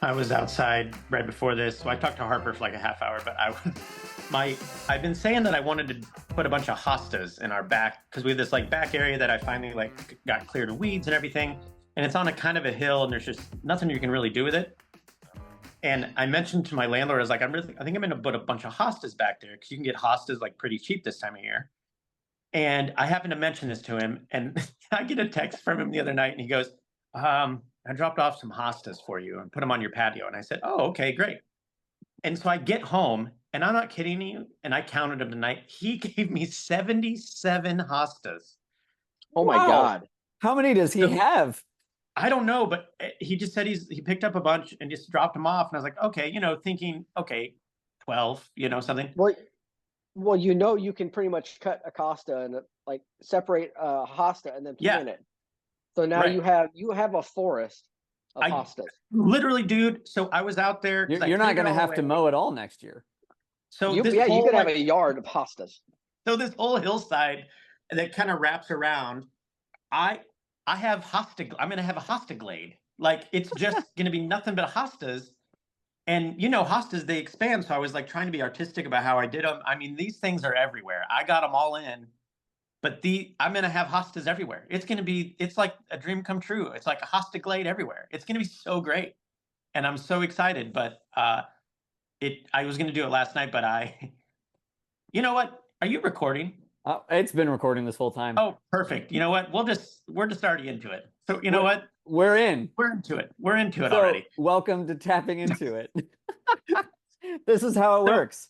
I was outside right before this, so I talked to Harper for like a half hour. But I've been saying that I wanted to put a bunch of hostas in our back because we have this like back area that I finally like got cleared of weeds and everything, and it's on a kind of a hill, and there's just nothing you can really do with it. And I mentioned to my landlord, I was like, I think I'm going to put a bunch of hostas back there because you can get hostas like pretty cheap this time of year. And I happened to mention this to him, and I get a text from him the other night, and he goes, I dropped off some hostas for you and put them on your patio. And I said, oh, okay, great. And so I get home, and I'm not kidding you, and I counted them tonight. He gave me 77 hostas. Oh my Wow. God. How many does he So have? I don't know, but he just said he picked up a bunch and just dropped them off. And I was like, okay, thinking, okay, 12, something. Well, you can pretty much cut a Costa and like separate a hosta and then Yeah, plant it. So now right. you have a forest of I hostas. literally, dude. So I was out there because You're not going to have to away. mow it all next year. So You this you whole could have a yard of hostas. so this whole hillside that kind of wraps around. I I have hosta. I'm gonna have a hosta glade. Like it's just gonna be nothing but hostas. And hostas they expand. So I was like trying to be artistic about how I did them. I mean, these things are everywhere. I got them all in, but I'm gonna have hostas everywhere. It's like a dream come true. It's like a hosta glade everywhere. It's gonna be so great, and I'm so excited. But I was gonna do it last night, but you know what? Are you recording? It's been recording this whole time. Oh, perfect. You know what? We're just already into it. So you know what? We're in. We're into it. We're into it So, already. welcome to tapping into it. This is how it works.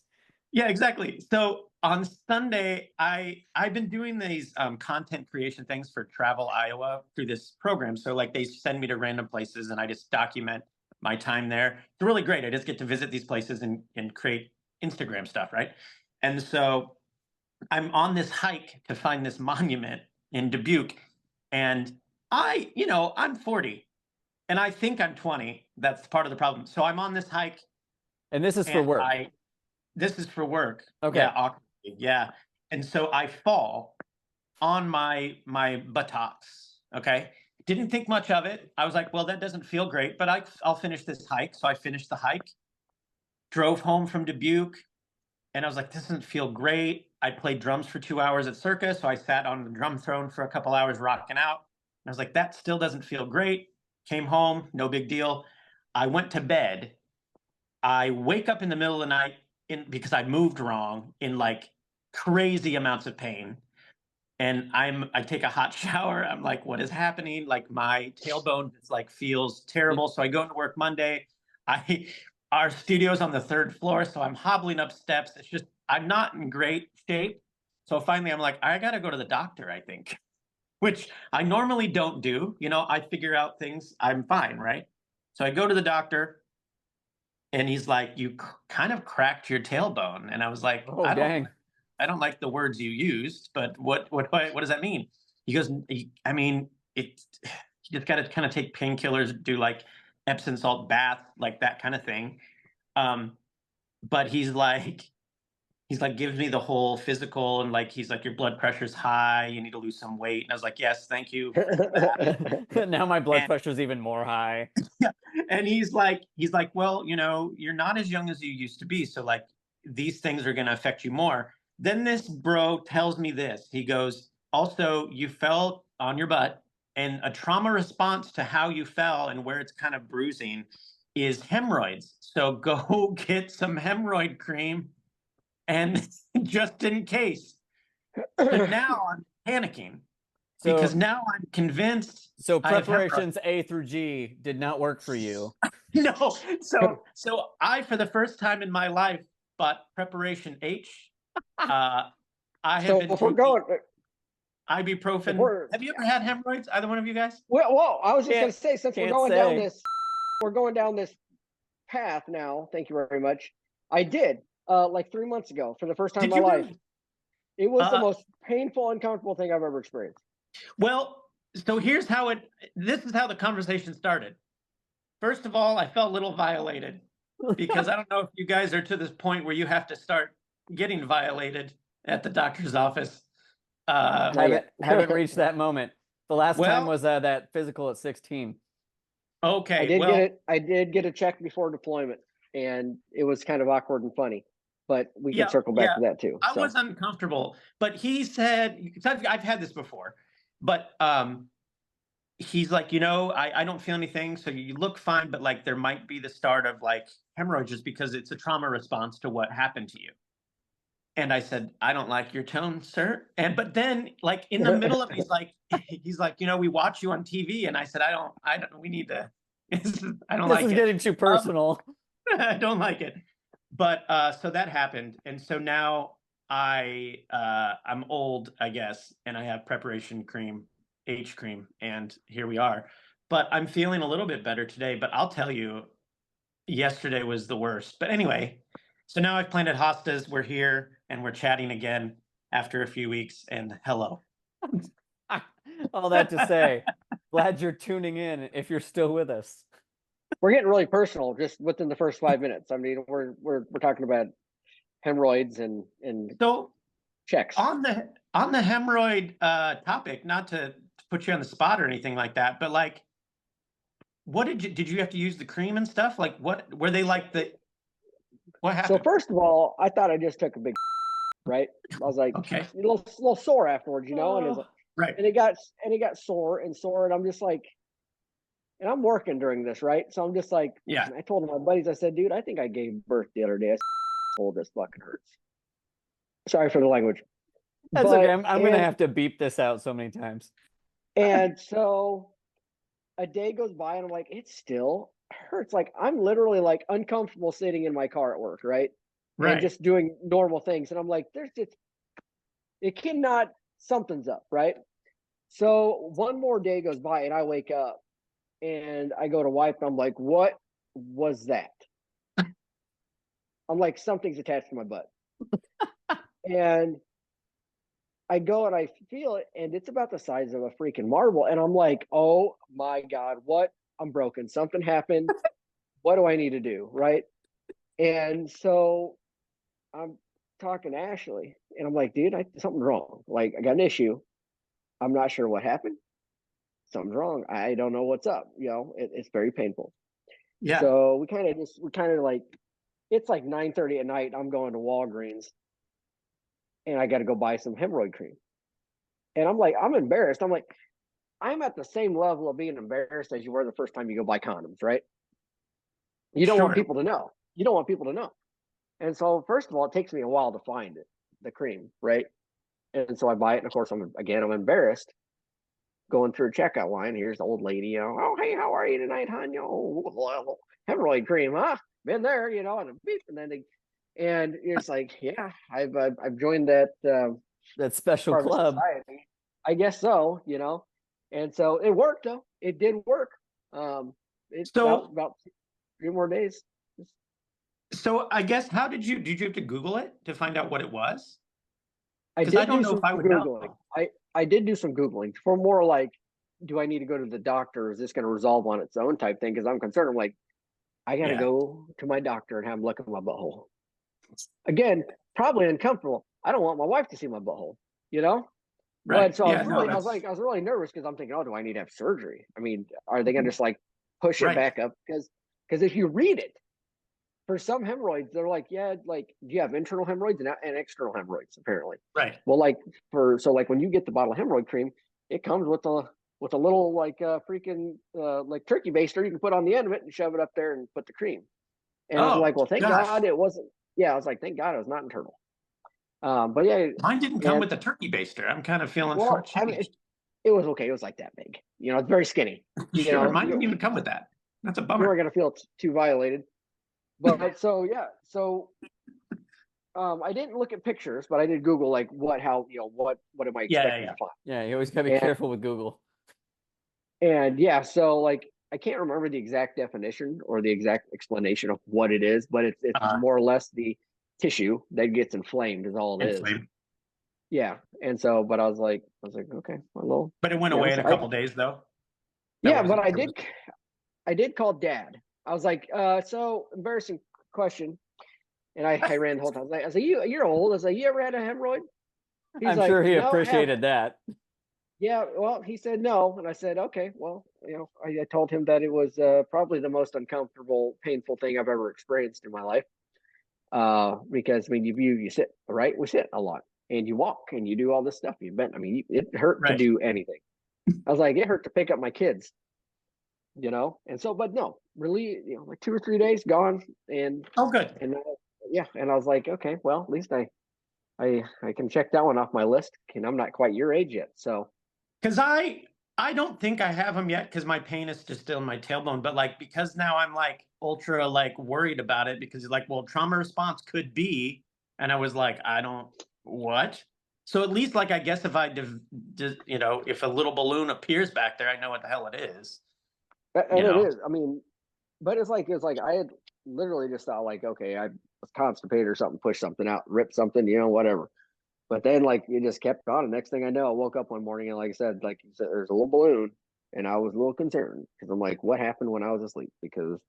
Yeah, exactly. So on Sunday, I've been doing these content creation things for Travel Iowa through this program. So like they send me to random places and I just document my time there. It's really great. I just get to visit these places and create Instagram stuff, right? And so I'm on this hike to find this monument in Dubuque, and I'm 40, and I think I'm 20. That's part of the problem. So I'm on this hike, And this is for and work. this is for work. Okay. Yeah, awkwardly, yeah. And so I fall on my buttocks. Okay. Didn't think much of it. I was like, well, that doesn't feel great, but I'll finish this hike. So I finished the hike, drove home from Dubuque, and I was like, this doesn't feel great. I played drums for 2 hours at Circus, so I sat on the drum throne for a couple hours rocking out. And I was like, that still doesn't feel great. Came home, no big deal. I went to bed. I wake up in the middle of the night because I moved wrong in like crazy amounts of pain. And I take a hot shower. I'm like, what is happening? Like my tailbone just like feels terrible. So I go into work Monday. I Our studio's on the third floor, so I'm hobbling up steps. It's just I'm not in great shape. So finally I'm like, I gotta go to the doctor, I think. Which I normally don't do. I figure out things, I'm fine, right? So I go to the doctor and he's like, you kind of cracked your tailbone. And I was like, Oh, dang. I don't like the words you used, but what does that mean? He goes, I mean, you just got to kind of take painkillers, do like Epsom salt bath, like that kind of thing. But he's like gives me the whole physical and like he's like your blood pressure's high, you need to lose some weight. And I was like, yes, thank you for that. Now my blood pressure is even more high. Yeah. And he's like, well, you're not as young as you used to be, so like these things are going to affect you more. Then this bro tells me this. He goes, also, you fell on your butt, and a trauma response to how you fell and where it's kind of bruising is hemorrhoids. So go get some hemorrhoid cream, and just in case. So now I'm panicking because now I'm convinced. So preparations A through G did not work for you. No. So I, for the first time in my life, bought preparation H. I have been if we're taking going, ibuprofen. Have you ever had hemorrhoids? Either one of you guys? well, I was just going to say, since we're going down this path now. Thank you very much. I did like 3 months ago for the first time in my life. Really? It was the most painful, uncomfortable thing I've ever experienced. Well, so this is how the conversation started. First of all, I felt a little violated because I don't know if you guys are to this point where you have to start getting violated at the doctor's office. Haven't reached that moment. The last time was that physical at 16. Okay, I did get a check before deployment, and it was kind of awkward and funny, but we can yeah, circle back yeah. to that too. I So was uncomfortable, but he said, 'cause I've had this before, but he's like, I don't feel anything, so you look fine, but like there might be the start of like hemorrhoids just because it's a trauma response to what happened to you. And I said, I don't like your tone, sir. And but then like in the middle of it, he's like, we watch you on TV. And I said, I don't, we need to, I don't This like is it. getting too personal. I don't like it. But so that happened. And so now I'm old, I guess, and I have preparation cream, H cream, and here we are. But I'm feeling a little bit better today. But I'll tell you, yesterday was the worst. But anyway, so now I've planted hostas. We're here and we're chatting again after a few weeks. And hello. All that to say, glad you're tuning in if you're still with us. we're getting really personal just within the first 5 minutes. I mean, we're talking about hemorrhoids and So checks. on the hemorrhoid topic, not to put you on the spot or anything like that, but like, what did you have to use the cream and stuff? Like, what were they like what happened? So first of all, I thought I just took a big right. I was like, Okay. a little sore afterwards, and it's like, Right. and it got sore, and I'm just like, and I'm working during this, right? So I'm just like, Yeah. and I told my buddies, I said, dude, I think I gave birth the other day. I told this fucking hurts. Sorry for the language. That's okay. I'm going to have to beep this out so many times. And so a day goes by and I'm like, it still hurts. Like I'm literally like uncomfortable sitting in my car at work, right? Right. And just doing normal things. And I'm like, it cannot, something's up, right? So one more day goes by and I wake up and I go to wipe and I'm like, what was that? I'm like, something's attached to my butt. And I go and I feel it, and it's about the size of a freaking marble. And I'm like, oh my God, what? I'm broken. Something happened. What do I need to do? Right. And so I'm talking to Ashley, and I'm like, dude, something's wrong. Like, I got an issue. I'm not sure what happened. Something's wrong. I don't know what's up. It's very painful. Yeah. So we kind of like, it's like 9:30 at night. I'm going to Walgreens, and I got to go buy some hemorrhoid cream. And I'm like, I'm embarrassed. I'm like, I'm at the same level of being embarrassed as you were the first time you go buy condoms, right? You don't want people to know. You don't want people to know. And so, first of all, it takes me a while to find it, the cream, right? And so I buy it, and of course, I'm embarrassed going through a checkout line. Here's the old lady, oh, hey, how are you tonight, hon? Hemorrhoid cream, huh? Been there, and a beep, and then and it's like, yeah, I've joined that special club. Society. I guess so, and so it worked though. It did work. It's about 3 more days. So I guess did you have to Google it to find out what it was? I don't know if I would know. I did do some Googling for more like, do I need to go to the doctor? Or is this going to resolve on its own type thing? Because I'm concerned. I'm like, I got to go to my doctor and have him look at my butthole. Again, probably uncomfortable. I don't want my wife to see my butthole, Right. But so I was really nervous because I'm thinking, oh, do I need to have surgery? I mean, are they going to just like push it back up? Because if you read it, for some hemorrhoids, they're like, yeah, like, do you have internal hemorrhoids and external hemorrhoids, apparently. Right. Well, like like when you get the bottle of hemorrhoid cream, it comes with a little like freaking like turkey baster you can put on the end of it and shove it up there and put the cream. And I was like, well, thank God it wasn't. Yeah, I was like, thank God it was not internal. But yeah, mine didn't come with the turkey baster. I'm kind of feeling shortchanged. I mean, it was okay. It was like that big. It's very skinny. Mine didn't even come with that. That's a bummer. You weren't gonna feel too violated. But so yeah, I didn't look at pictures, but I did Google like what am I expecting to find? Yeah, you always gotta be careful with Google. And yeah, so like I can't remember the exact definition or the exact explanation of what it is, but it's more or less the tissue that gets inflamed is all it is. Yeah, and so, but I was like, okay, well, but it went away in a couple days though. Yeah, but I did call Dad. I was like, so embarrassing question. And I ran the whole time. I was like, you're old. I was like, you ever had a hemorrhoid? I'm sure he appreciated that. Yeah, well, he said no. And I said, okay, well, I told him that it was probably the most uncomfortable, painful thing I've ever experienced in my life. Because I mean, you sit, right? We sit a lot, and you walk, and you do all this stuff. You bend. I mean, it hurt to Right. do anything. I was like, it hurt to pick up my kids, and so, but no, really, like 2 or 3 days gone, and Oh, good. and yeah, and I was like, okay, well, at least I can check that one off my list, and I'm not quite your age yet, so Because I don't think I have them yet because my pain is just still in my tailbone. But like because now I'm like ultra like worried about it because like, well, trauma response could be, and I was like, I don't what. So at least like I guess if if a little balloon appears back there, I know what the hell it is. You and it know. is. I mean, but it's like I had literally just thought like, okay, I was constipated or something, push something out, rip something, whatever. But then like it just kept on. And next thing I know, I woke up one morning and like you said, there's a little balloon, and I was a little concerned because I'm like, what happened when I was asleep? Because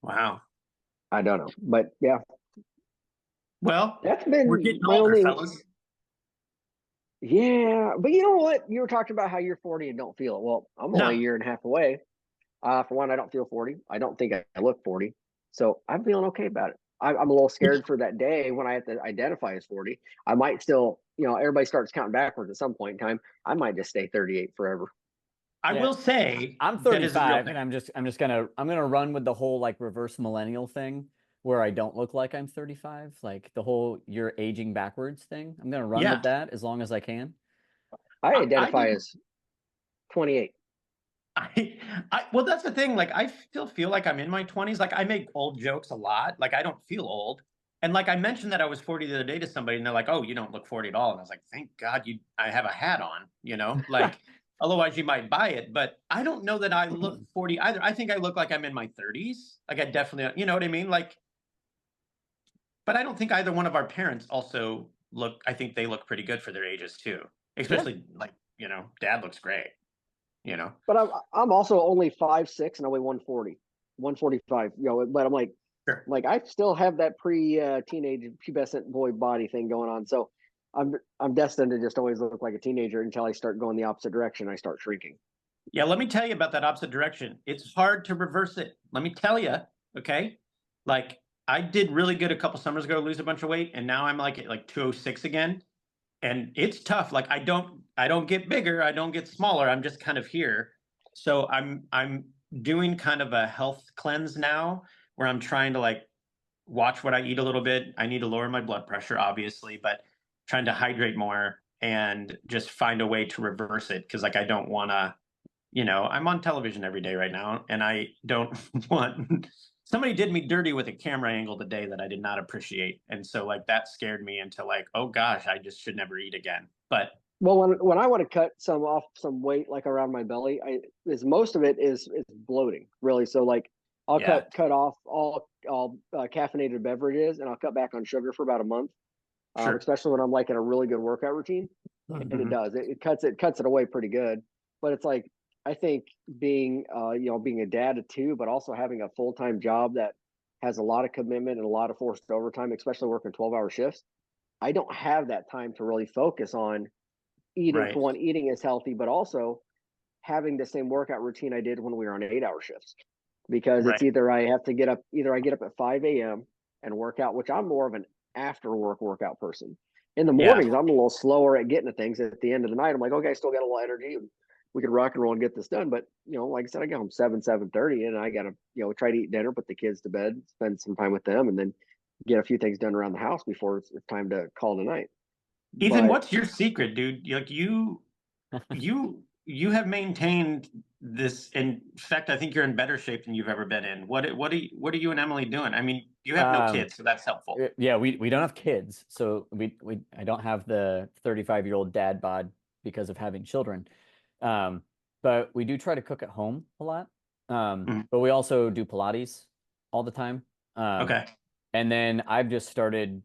Wow. I don't know. But yeah, Well, that's we're been getting my older, only. fellas. Yeah, but you know what? You were talking about how you're 40 and don't feel it. Well, I'm only a No. year and a half away. For one, I don't feel 40. I don't think I look 40. So I'm feeling okay about it. I'm a little scared for that day when I have to identify as 40. I might still, everybody starts counting backwards at some point in time. I might just stay 38 forever. I Yeah. will say I'm that is a real 35, thing. and I'm gonna run with the whole like reverse millennial thing where I don't look like I'm 35, like the whole you're aging backwards thing. I'm gonna run Yeah. with that as long as I can. I I identify did. as 28. Well, that's the thing. Like, I still feel like I'm in my 20s. Like, I make old jokes a lot. Like, I don't feel old. And like, I mentioned that I was 40 the other day to somebody, and they're like, "Oh, you don't look 40 at all." And I was like, "Thank God I have a hat on." Like, otherwise you might buy it. But I don't know that I look 40 either. I think I look like I'm in my 30s. Like, I definitely, you know what I mean? Like, but I don't think either one of our parents also look. I think they look pretty good for their ages too. Yeah. Especially like, Dad looks great. You know. But I'm also only 5'6" and I weigh 140, 145. But I'm Sure. like I still have that teenage pubescent boy body thing going on. So I'm destined to just always look like a teenager until I start going the opposite direction. I start shrinking. Yeah, let me tell you about that opposite direction. It's hard to reverse it. Let me tell you, okay? Like I did really good a couple summers ago, lose a bunch of weight, and now I'm like at like 206 again. And it's tough. Like I don't get bigger, I don't get smaller. I'm just kind of here. So I'm doing kind of a health cleanse now where I'm trying to like watch what I eat a little bit. I need to lower my blood pressure, obviously, but trying to hydrate more and just find a way to reverse it because like I don't want to I'm on television every day right now, and I don't want somebody did me dirty with a camera angle today that I did not appreciate. And so like that scared me into like, oh gosh, I just should never eat again. But Well, when I want to cut some weight like around my belly, most of it is bloating really. So like I'll yeah, cut off all caffeinated beverages, and I'll cut back on sugar for about a month. sure. Especially when I'm like in a really good workout routine, and it Mhm. does. It cuts it away pretty good. But it's like I think being a dad of two, but also having a full-time job that has a lot of commitment and a lot of forced overtime, especially working 12-hour shifts. I don't have that time to really focus on eating. For Right. one, eating is healthy, but also having the same workout routine I did when we were on 8-hour shifts. Because it's Right. either I get up at 5 a.m. and work out, which I'm more of an after work workout person. In the Yeah. mornings, I'm a little slower at getting to things. At the end of the night, I'm like, okay, I still got a little energy. We can rock and roll and get this done. But like I said, I get home 7:30, and I gotta try to eat dinner, put the kids to bed, spend some time with them, and then get a few things done around the house before it's time to call it a night. Ethan, But what's your secret, dude? Like you have maintained this. In fact, I think you're in better shape than you've ever been in. What are you and Emily doing? I mean, you have no Um, kids, so that's helpful. yeah, we don't have kids, so we I don't have the 35-year-old dad bod because of having children. Um, but we do try to cook at home a lot. Mhm. But we also do Pilates all the time. Um, Okay. and then I've just started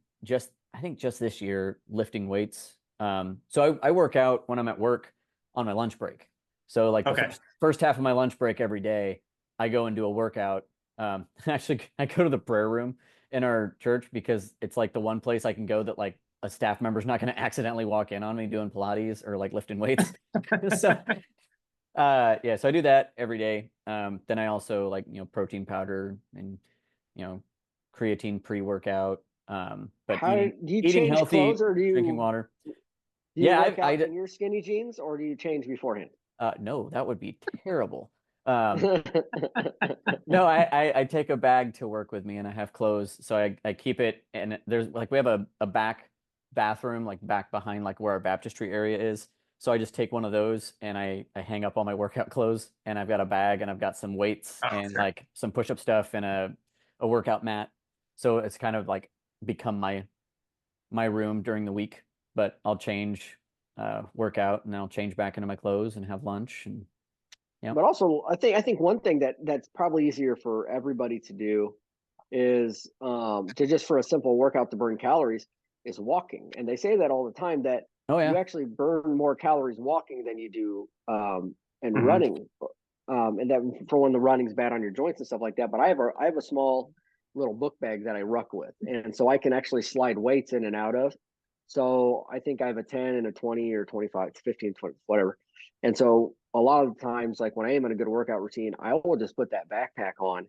I think just this year lifting weights. So I work out when I'm at work on my lunch break. So like the Okay. first half of my lunch break every day, I go and do a workout. Actually, I go to the prayer room in our church because it's like the one place I can go that like a staff member's not going to accidentally walk in on me doing Pilates or like lifting weights. So Yeah, so I do that every day. Then I also like, protein powder and, you know, creatine pre-workout. But How do you eating change clothes, healthy, or drinking water. do you Yeah, work out in your skinny jeans, or do you change beforehand? no, that would be terrible. No, I take a bag to work with me and I have clothes. So I keep it, and there's like, we have a back bathroom, like back behind like where our baptistry area is. So I just take one of those and I hang up all my workout clothes, and I've got a bag and I've got some weights Oh, and sure. like some push-up stuff and a workout mat. So it's kind of like become my room during the week, but I'll change, work out, and then I'll change back into my clothes and have lunch. And yeah. But also, I think one thing that's probably easier for everybody to do is to just for a simple workout to burn calories is walking. And they say that all the time, that Oh you yeah. actually burn more calories walking than you do and Mhm. running. And that for when the running's bad on your joints and stuff like that. But I have a small little book bag that I ruck with, and so I can actually slide weights in and out of. So I think I have a 10 and a 20 or 25, 15, 20, whatever. And so a lot of the times, like when I am in a good workout routine, I will just put that backpack on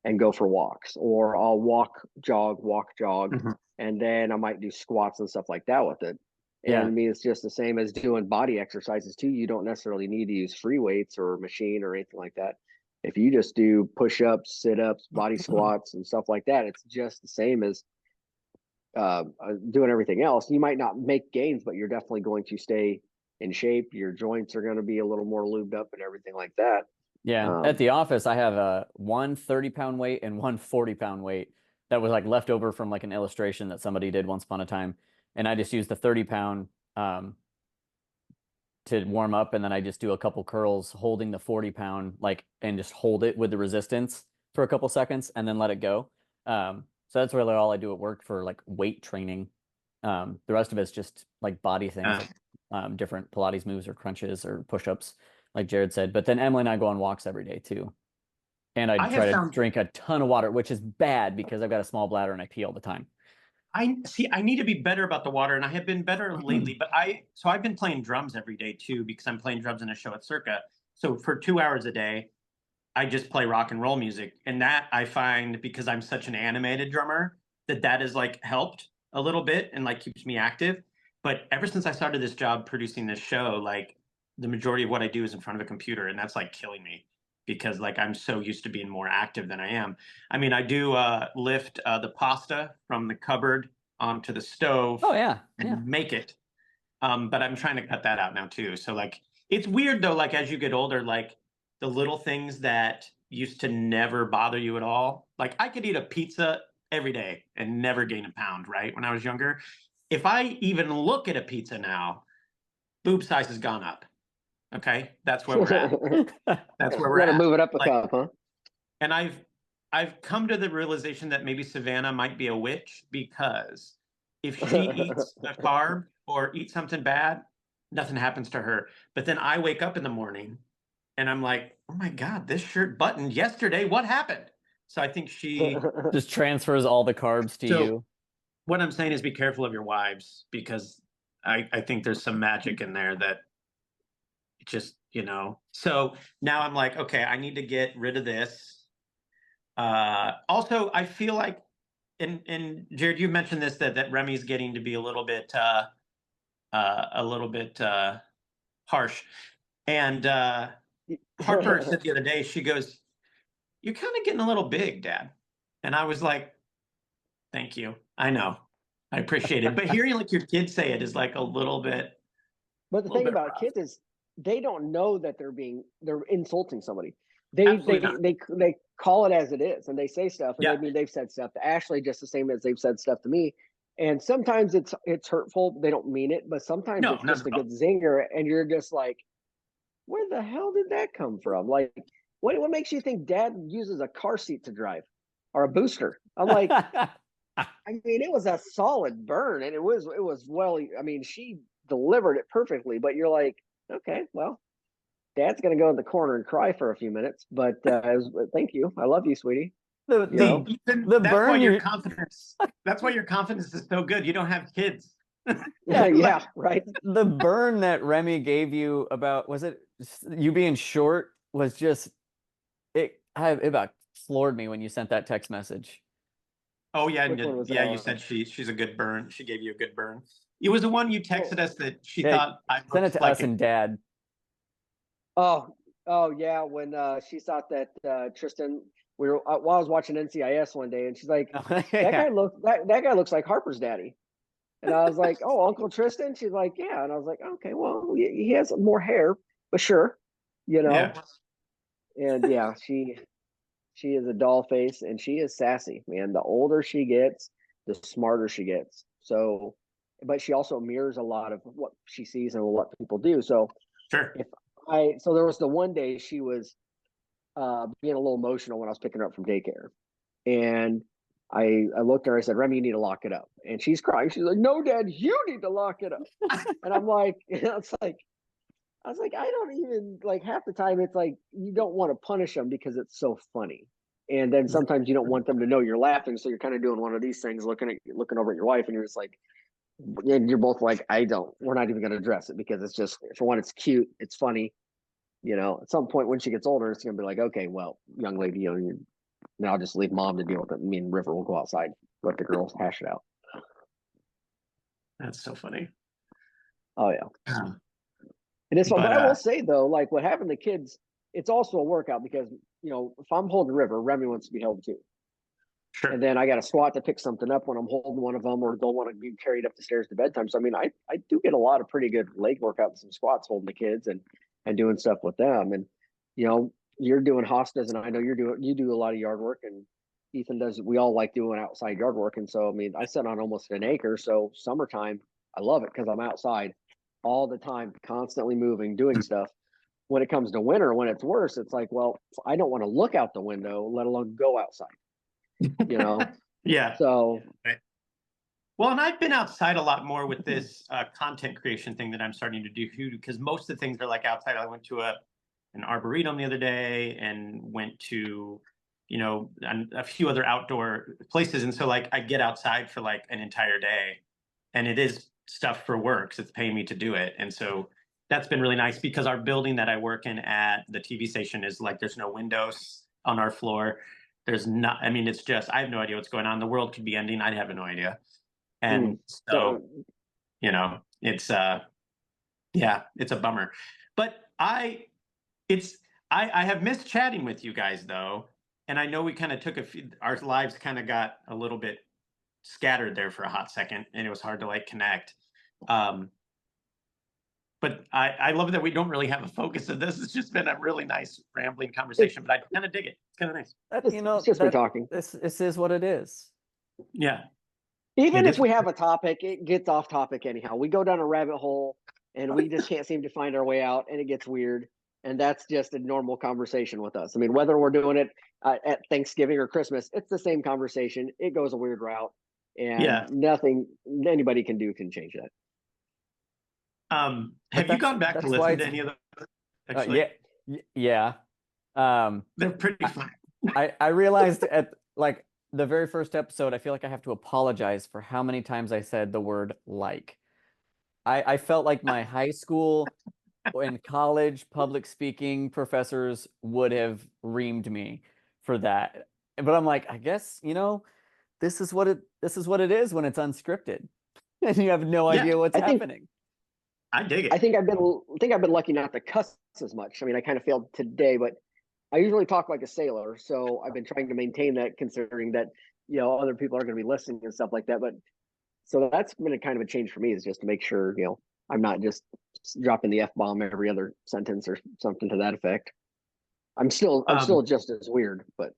and go for walks, or I'll walk, jog, Mhm. and then I might do squats and stuff like that with it. And Yeah. I mean, it's just the same as doing body exercises too. You don't necessarily need to use free weights or machine or anything like that. If you just do push-ups, sit-ups, body squats, and stuff like that, it's just the same as doing everything else. You might not make gains, but you're definitely going to stay in shape. Your joints are going to be a little more lubed up and everything like that. Yeah. At Um, the office, I have one 30-pound weight and one 40-pound weight that was like left over from like an illustration that somebody did once upon a time. And I just use the 30-pound to warm up, and then I just do a couple curls holding the 40-pound, like, and just hold it with the resistance for a couple seconds and then let it go. So that's really all I do at work for like weight training. The rest of it's just like body things, Uh, like different Pilates moves or crunches or push-ups, like Jared said. But then Emily and I go on walks every day too. And I I have try to found drink a ton of water, which is bad because I've got a small bladder and I pee all the time. I see. I need to be better about the water, and I have been better lately. But I've been playing drums every day too, because I'm playing drums in a show at Circa. So for 2 hours a day, I just play rock and roll music, and that I find, because I'm such an animated drummer, that has like helped a little bit and like keeps me active. But ever since I started this job producing this show, like the majority of what I do is in front of a computer, and that's like killing me, because like I'm so used to being more active than I am. I mean, I do lift the pasta from the cupboard onto the stove Oh yeah. Yeah. and make it. But I'm trying to cut that out now too. So like it's weird though, like as you get older, like the little things that used to never bother you at all. Like I could eat a pizza every day and never gain a pound, right? When I was younger. If I even look at a pizza now, boob size has gone up. Okay. That's where we're at. That's where we're got to at. move it up a Like, cup, huh? and I've come to the realization that maybe Savannah might be a witch, because if she eats a carb or eats something bad, nothing happens to her. But then I wake up in the morning and I'm like, oh my God, this shirt buttoned yesterday. What happened? So I think she. Just transfers all the carbs to So you. what I'm saying is, be careful of your wives, because I think there's some magic in there that just. So now I'm like, okay, I need to get rid of this. Also, I feel like, and Jared, you mentioned this, that Remy's getting to be a little bit harsh, and Harper said the other day, she goes, "You're kind of getting a little big, Dad," and I was like, "Thank you, I know, I appreciate it," but hearing like your kids say it is like a little bit, But the thing about rough. kids is they don't know that they're insulting somebody. They Absolutely they not. they they call it as it is, and they say stuff, and Yeah, they've said stuff to Ashley just the same as they've said stuff to me. And sometimes it's hurtful. They don't mean it, but sometimes no, it's not just at a all. good zinger, and you're just like, where the hell did that come from? Like, what makes you think Dad uses a car seat to drive or a booster? I'm like, I mean, it was a solid burn, and it was well. I mean, she delivered it perfectly, but you're like, okay, well, Dad's gonna go in the corner and cry for a few minutes, but thank you, I love you, sweetie. the You See, the know, Ethan, the that's why burn your you confidence. That's why your confidence is so good. You don't have kids. yeah, Like, yeah, right. the burn that Remy gave you about, was it you being short was just it about floored me when you sent that text message. Oh yeah, Which one was yeah. that You one? said she's a good burn. She gave you a good burn. It was the one you texted us that she Yeah, thought I send it looked to like us and Dad. Oh, oh yeah. When she thought that Tristan, we were while I was watching NCIS one day, and she's like, Yeah. that guy looks like Harper's daddy." And I was like, "Oh, Uncle Tristan." She's like, "Yeah." And I was like, "Okay, well, he has more hair, but sure, you know." Yeah. And yeah, she is a doll face, and she is sassy, man. The older she gets, the smarter she gets. So, but she also mirrors a lot of what she sees and what people do. So Sure. if so there was the one day she was being a little emotional when I was picking her up from daycare. And I looked at her, I said, "Remy, you need to lock it up." And she's crying. She's like, "No, Dad, you need to lock it up." And I'm like, it's like, I was like, I don't even like half the time it's like you don't want to punish them because it's so funny. And then sometimes you don't want them to know you're laughing. So you're kind of doing one of these things, looking over at your wife, and you're just like, and you're both like, we're not even gonna address it because it's just, for one, it's cute, it's funny. At some point when she gets older, it's gonna be like, okay, well, young lady, now I'll just leave Mom to deal with it. Me and River will go outside, let the girls hash it out. That's so funny. Oh yeah. Um, And it's fun. But But I will say though, like what having the kids, it's also a workout because if I'm holding River, Remy wants to be held too. sure. And then I got to squat to pick something up when I'm holding one of them, or don't want to be carried up the stairs to bedtime. So I mean, I do get a lot of pretty good leg workouts and squats holding the kids and doing stuff with them. And you're doing hostas, and I know you do a lot of yard work, and Ethan does. We all like doing outside yard work, and so I mean, I sit on almost an acre. So summertime, I love it because I'm outside all the time, constantly moving, doing stuff. When it comes to winter, when it's worse, it's like, well, I don't want to look out the window, let alone go outside. You know, Yeah. so Right. Well, and I've been outside a lot more with this content creation thing that I'm starting to do too, because most of the things are like outside. I went to an arboretum the other day and went to, a few other outdoor places. And so like I get outside for like an entire day, and it is stuff for work. So it's paying me to do it. And so that's been really nice because our building that I work in at the TV station is like there's no windows on our floor. There's not, I mean, it's just, I have no idea what's going on. The world could be ending. I have no idea. And so, so it's yeah, it's a bummer. But it's I have missed chatting with you guys though. And I know we kind of took our lives kind of got a little bit scattered there for a hot second, and it was hard to like connect. Um, but I love that we don't really have a focus of this. It's just been a really nice rambling conversation, but I kind of dig it. It's kind of nice. it's just me talking. This is what it is. Yeah. Even It if is. we have a topic, it gets off topic anyhow. We go down a rabbit hole and we just can't seem to find our way out, and it gets weird. And that's just a normal conversation with us. I mean, whether we're doing it at Thanksgiving or Christmas, it's the same conversation. It goes a weird route, and Yeah. nothing anybody can do can change that. Have you gone back to that's why listen to any of those? Actually, yeah. they're pretty fun. I realized at like the very first episode, I feel like I have to apologize for how many times I said the word like. I felt like my high school and college public speaking professors would have reamed me for that. But I'm like, I guess, this is what it is when it's unscripted. And you have no Yeah, idea what's I think happening. I think I've been lucky not to cuss as much. I mean, I kind of failed today, but I usually talk like a sailor, so I've been trying to maintain that, considering that other people are going to be listening and stuff like that. But so that's been a kind of a change for me, is just to make sure I'm not just dropping the F-bomb every other sentence or something to that effect. I'm still just as weird, but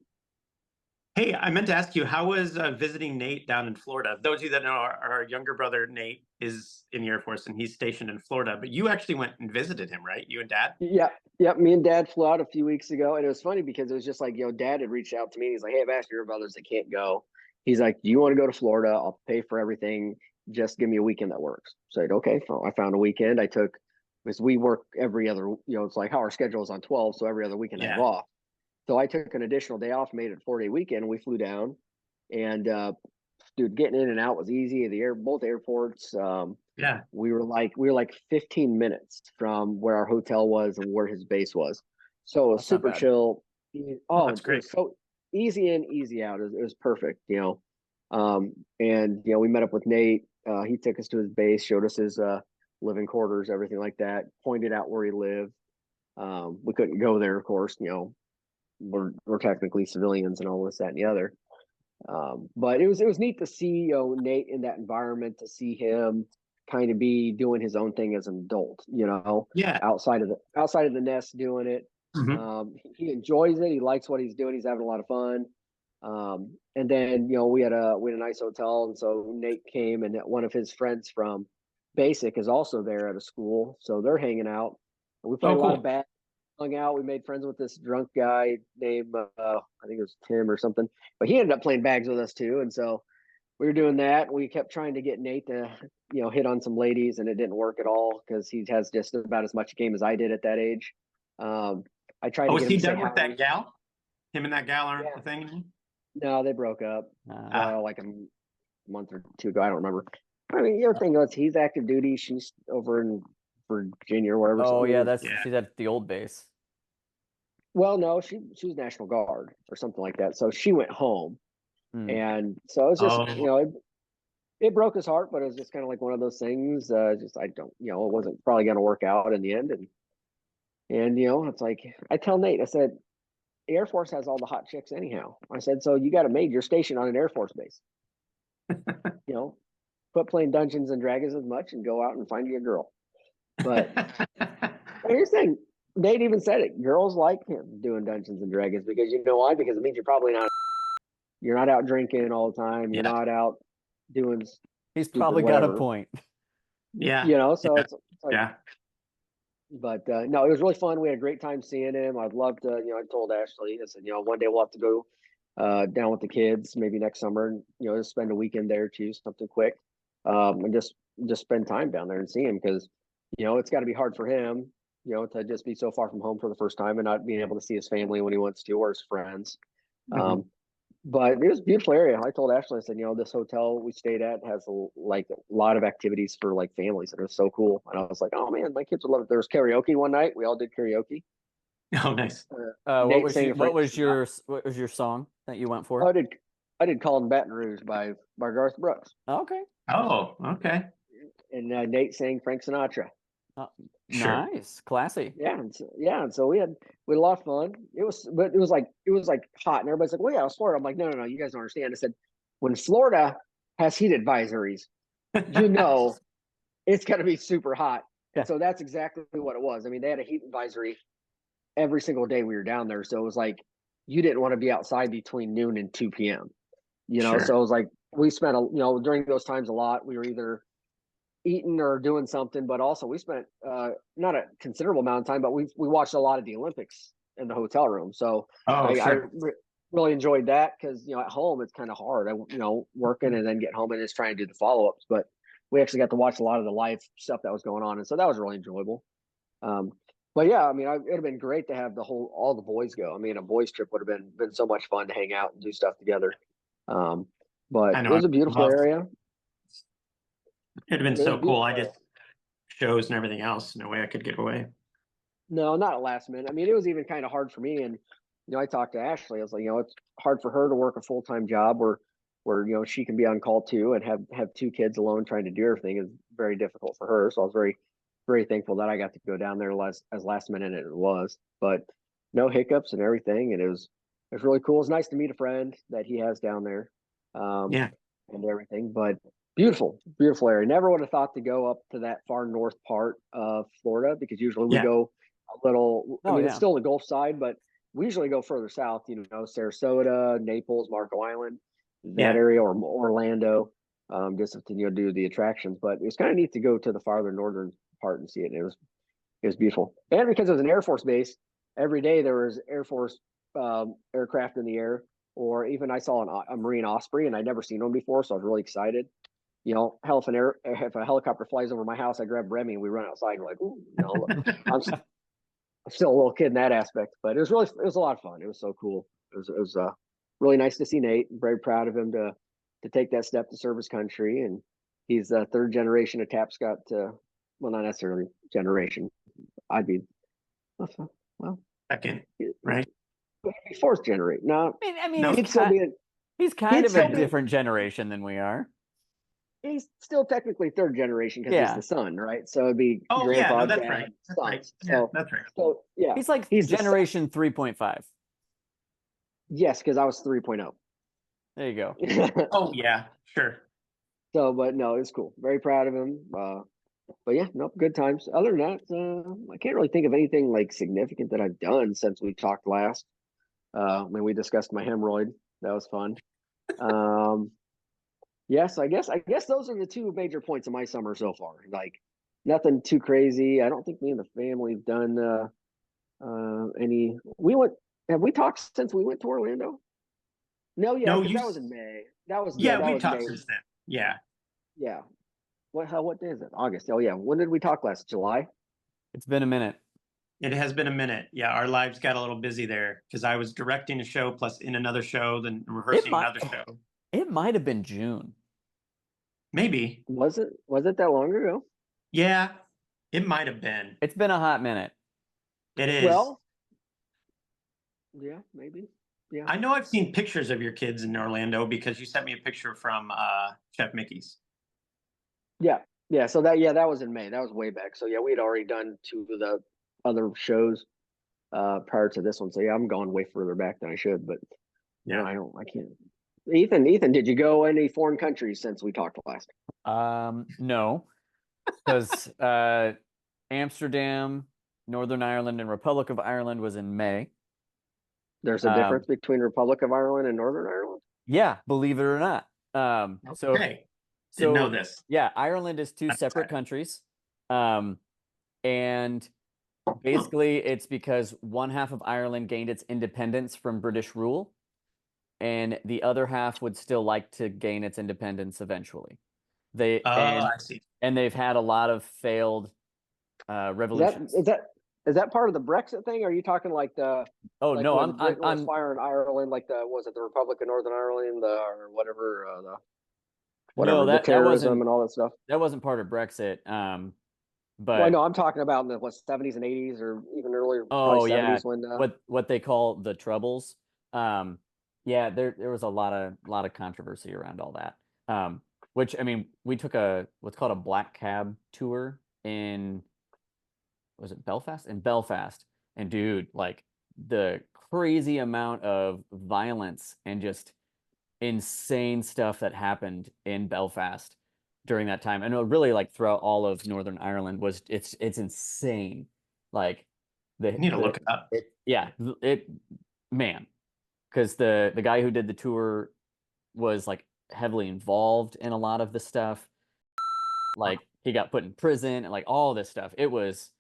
Hey, I meant to ask you, how was visiting Nate down in Florida? Those of you that know, our younger brother Nate is in the Air Force and he's stationed in Florida. But you actually went and visited him, right? You and Dad? yeah. Me and Dad flew out a few weeks ago, and it was funny because it was just like Dad had reached out to me. He's like, "Hey, I've asked your brothers that can't go." He's like, "Do you want to go to Florida? I'll pay for everything. Just give me a weekend that works." So I said, "Okay." So I found a weekend. Because we work every other, it's like how our schedule is on 12, so every other weekend I have Yeah. off. So I took an additional day off, made it a 4-day weekend, and we flew down. And dude, getting in and out was easy. Both airports. Yeah. we were like 15 minutes from where our hotel was and where his base was. So it was That's not super bad. chill. Oh, Oh, that's it great. was so easy in, easy out. It was perfect, you know. And we met up with Nate. He took us to his base, showed us his living quarters, everything like that, pointed out where he lived. We couldn't go there, of course, you know, we're technically civilians and all this, that, and the other. But it was neat to see, you know, Nate in that environment, to see him kind of be doing his own thing as an adult, you know, Yeah. outside of the nest doing it. He enjoys it. He likes what he's doing. He's having a lot of fun. And then, you know, we had a nice hotel, and so Nate came, and one of his friends from Basic is also there at a school, so they're hanging out. And we played Oh, a lot of cool. bat, hung out. We made friends with this drunk guy named I think it was Tim or something, but he ended up playing bags with us too. And so we were doing that. We kept trying to get Nate to, you know, hit on some ladies, and it didn't work at all because he has just about as much game as I did at that age. I tried Oh, to is get him he to say done with howdy. that gal? Him and that gal aren't Yeah. a thing anymore? No, they broke up Ah. like a month or two ago. I don't remember. I mean, the other thing is he's active duty. She's over in Virginia or whatever. Oh So, yeah, that's Yeah. she's at the old base. well, no, she was National Guard or something like that. So she went home, Hmm. and so it was just, Oh, you know, it broke his heart, but it was just kind of like one of those things. Just I don't, you know, it wasn't probably going to work out in the end, and you know, it's like I tell Nate, I said, the Air Force has all the hot chicks anyhow. I said, so you got a major station on an Air Force base. You know, quit playing Dungeons and Dragons as much and go out and find you a girl. But here's the thing, Nate even said it. Girls like him doing Dungeons and Dragons because you know why? Because it means you're not out drinking all the time. You're yeah. not out doing He's stupid probably got a whatever. point. Yeah. You know, so Yeah. it's like, Yeah. but no, it was really fun. We had a great time seeing him. I'd love to, you know, I told Ashley, I said, you know, one day we'll have to go down with the kids, maybe next summer, and you know, just spend a weekend there too, something quick, and just spend time down there and see him because, you know, it's got to be hard for him, you know, to just be so far from home for the first time and not being able to see his family when he wants to or his friends. Mhm. But it was a beautiful area. I told Ashley, I said, you know, this hotel we stayed at has like a lot of activities for like families, and it was so cool. And I was like, oh man, my kids would love it. There was karaoke one night. We all did karaoke. Oh, nice. Nate sang a What Frank was Sinatra. your song that you went for? I did "Called in Baton Rouge" by Garth Brooks, Okay. Oh, okay. and Nate sang Frank Sinatra. Sure. Nice, classy. And so we had a lot of fun. But it was like hot, and everybody's like, "Well, yeah, it's Florida." I'm like, "No, you guys don't understand." I said, "When Florida has heat advisories, you know it's going to be super hot." Yeah. And so that's exactly what it was. I mean, they had a heat advisory every single day we were down there, so it was like you didn't want to be outside between noon and 2 p.m. You know, Sure. so it was like we spent during those times a lot. We were either eating or doing something, but also we spent not a considerable amount of time, but we watched a lot of the Olympics in the hotel room. So Oh, I sure. really enjoyed that because, you know, at home it's kind of hard, working and then get home and just trying to do the follow-ups. But we actually got to watch a lot of the live stuff that was going on, and so that was really enjoyable. But yeah, I mean, it'd have been great to have all the boys go. I mean, a boys trip would have been so much fun to hang out and do stuff together. But I it know. was a beautiful area. It'd have been It was a so cool. beautiful I area. just shows and everything else. No way I could get away. No, not at last minute. I mean, it was even kind of hard for me. And, you know, I talked to Ashley. I was like, you know, it's hard for her to work a full-time job where, you know, she can be on call too and have two kids alone trying to do everything is very difficult for her. So I was very, very thankful that I got to go down there as last minute as it was, but no hiccups and everything. And it was really cool. It was nice to meet a friend that he has down there. Yeah. And everything, but beautiful, beautiful area. Never would have thought to go up to that far north part of Florida because usually we Yeah. go a little. I Oh, mean, yeah. it's still the Gulf side, but we usually go further south. You know, Sarasota, Naples, Marco Island, that Yeah. area, or Orlando, just to do the attractions. But it was kind of neat to go to the farther northern part and see it. And it was beautiful, and because it was an Air Force base, every day there was Air Force aircraft in the air. Or even I saw a Marine Osprey, and I'd never seen one before, so I was really excited. You know, hell, if a helicopter flies over my house, I grab Remy and we run outside. And we're like, ooh, you know, I'm still a little kid in that aspect, but it was a lot of fun. It was so cool. It was really nice to see Nate. Very proud of him to take that step to serve his country, and He's a third generation of Tapscott. Well, not necessarily generation. I'd be well, Second, right? he'd be fourth generation. No, I mean, No. he's, he'd still be. he's kind he'd of still a be- different generation than we are. He's still technically third generation because Yeah. he's the son, right? So it'd be Oh yeah, grandpa, no, that's dad, right. That's sons. right. Yeah, So, that's right. so yeah, He's like he's the son. generation 3.5. Yes, because I was 3.0. There you go. Oh yeah, sure. So, but no, it's cool. Very proud of him. But yeah, nope, good times. Other than that, I can't really think of anything like significant that I've done since we talked last. When we discussed my hemorrhoid, that was fun. Yes, I guess those are the two major points of my summer so far. Like nothing too crazy. I don't think me and the family have done any. Have we talked since we went to Orlando? No, yeah, No, because you. that was in May. That was Yeah, that we've was talked May. since then. Yeah. Yeah. What day is it? August. Oh yeah. When did we talk last? July? It's been a minute. It has been a minute. Yeah, our lives got a little busy there because I was directing a show plus in another show, then rehearsing another show. It might have been June. Maybe. Was it that long ago? Yeah, it might have been. It's been a hot minute. It is. Well, yeah, maybe. Yeah. I know I've seen pictures of your kids in Orlando because you sent me a picture from Chef Mickey's. Yeah. Yeah. So that was in May. That was way back. So yeah, we had already done two of the other shows prior to this one. So yeah, I'm going way further back than I should, but Yeah. I can't. Ethan, did you go any foreign countries since we talked last? No, because Amsterdam, Northern Ireland, and Republic of Ireland was in May. There's a difference between Republic of Ireland and Northern Ireland? Yeah, believe it or not. Okay. Didn't know this. Yeah, Ireland is two separate countries. And basically it's because one half of Ireland gained its independence from British rule, and the other half would still like to gain its independence eventually. I see. And they've had a lot of failed revolutions. Is that part of the Brexit thing? Or are you talking like the? Oh like no, when Britain was I'm firing Ireland, like was it the Republic of Northern Ireland, or whatever, no, the that terrorism and all that stuff? That wasn't part of Brexit. But Well, I know I'm talking about in the 70s and 80s or even earlier, probably 70s when what they call the Troubles. Yeah, there was a lot of controversy around all that. Which I mean, we took what's called a black cab tour in, was it Belfast? In Belfast. And dude, like the crazy amount of violence and just insane stuff that happened in Belfast during that time, and really like throughout all of Northern Ireland, was it's insane. Like I need to look it up. Man, because the guy who did the tour was like heavily involved in a lot of the stuff. Like he got put in prison and like all this stuff. It was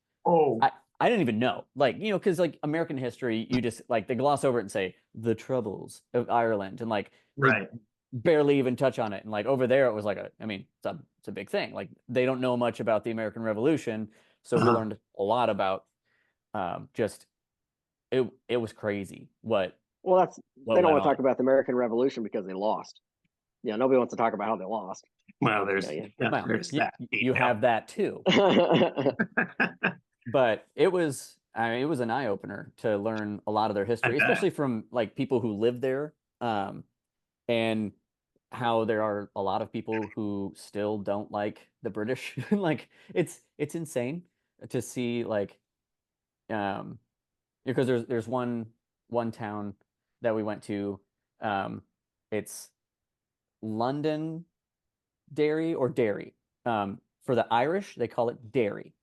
I didn't even know, like, you know, because like American history, you just like they gloss over it and say the Troubles of Ireland, and like Right. barely even touch on it. And like over there, it was like it's a big thing. Like they don't know much about the American Revolution, so we learned a lot about just it was crazy. They don't want to talk about the American Revolution because they lost. Yeah, nobody wants to talk about how they lost. Well, there's that. You have that too. But it was an eye opener to learn a lot of their history, especially from like people who live there, and how there are a lot of people who still don't like the British. Like it's insane to see, like, because there's one town that we went to, it's London Derry or Derry. For the Irish, they call it Derry.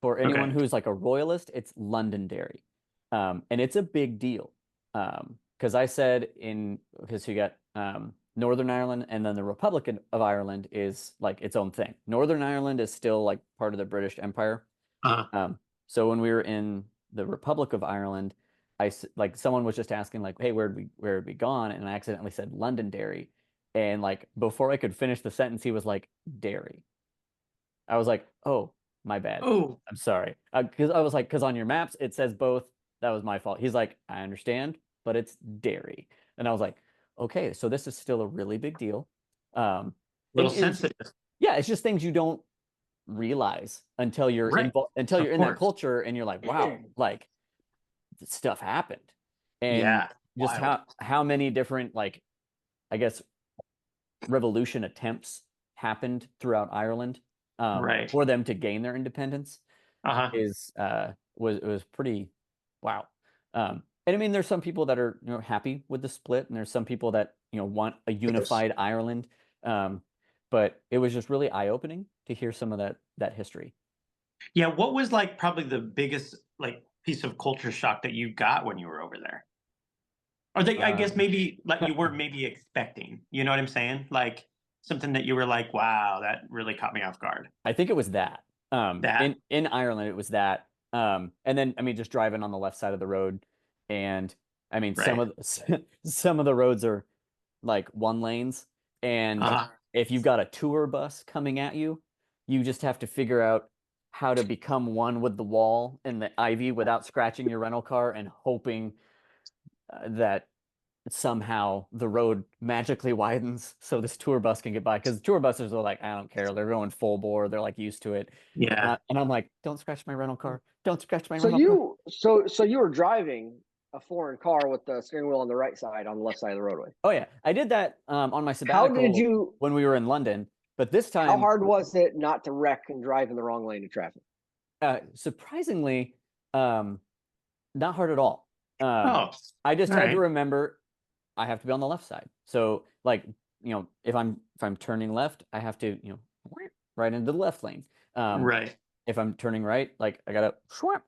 For anyone who's like a royalist, it's Londonderry. And it's a big deal. Because I said because you got Northern Ireland, and then the Republic of Ireland is like its own thing. Northern Ireland is still like part of the British Empire. So when we were in the Republic of Ireland, like someone was just asking like, hey, where had we gone? And I accidentally said Londonderry. And like before I could finish the sentence, he was like, Derry. I was like, oh, my bad. Oh, I'm sorry. Because I was like, because on your maps it says both. That was my fault. He's like, I understand, but it's Derry. And I was like, okay, so this is still a really big deal. little sensitive. Yeah, it's just things you don't realize until you're Right. until Of you're in that course. culture and you're like, wow, like stuff happened. And Yeah. just Wild. how many different, like, I guess, revolution attempts happened throughout Ireland, Right. for them to gain their independence Uh-huh. is was pretty wow. And I mean, there's some people that are, happy with the split, and there's some people that, want a unified Ireland. Um, but it was just really eye-opening to hear some of that history. Yeah, what was like probably the biggest like piece of culture shock that you got when you were over there? Or they, I guess Um, maybe like you were maybe expecting, you know what I'm saying? Like something that you were like, wow, that really caught me off guard. I think it was that. That, In Ireland, it was that. And then I mean, just driving on the left side of the road, and I mean, right. some of the roads are like one lanes, and Uh-huh. if you've got a tour bus coming at you, you just have to figure out how to become one with the wall and the ivy without scratching your rental car and hoping that somehow the road magically widens so this tour bus can get by, because tour buses are like, I don't care, they're going full bore, they're like used to it. Yeah. And I'm like, don't scratch my rental car, don't scratch my So rental car. you were driving a foreign car with the steering wheel on the right side on the left side of the roadway. Oh yeah, I did that on my How did sabbatical you? when we were in London, but this How time, hard was it not to wreck and drive in the wrong lane of traffic? surprisingly, um not hard at all. Oh, um all I just had to right. remember I have to be on the left side. So like, if I'm turning left, I have to, right into the left lane. Um, Right. if I'm turning right, like I gotta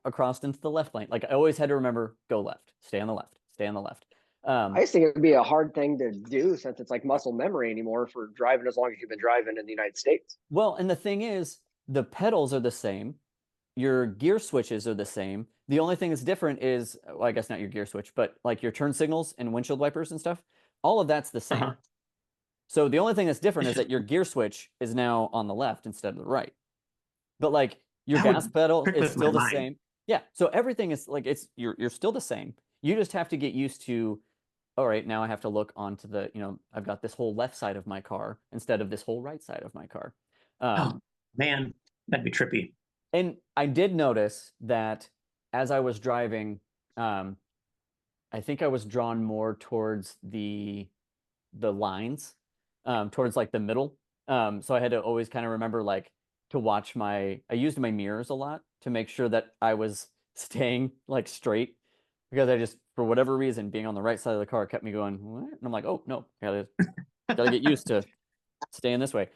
across into the left lane. Like I always had to remember, go left, stay on the left, stay on the left. I just think it would be a hard thing to do since it's like muscle memory anymore for driving as long as you've been driving in the United States. Well, and the thing is, the pedals are the same, your gear switches are the same. The only thing that's different is, well, I guess not your gear switch, but like your turn signals and windshield wipers and stuff. All of that's the same. Uh-huh. So the only thing that's different It's is just that your gear switch is now on the left instead of the right. But like your that gas would pedal trick is with my still the mind. same. Yeah. So everything is like, you're still the same. You just have to get used to, all right, now I have to look onto the, I've got this whole left side of my car instead of this whole right side of my car. Oh man, that'd be trippy. And I did notice that as I was driving, um, I think I was drawn more towards the lines, towards like the middle. So I had to always kind of remember like to watch I used my mirrors a lot to make sure that I was staying like straight, because I just, for whatever reason, being on the right side of the car kept me going, what? And I'm like, oh no, gotta get used to staying this way.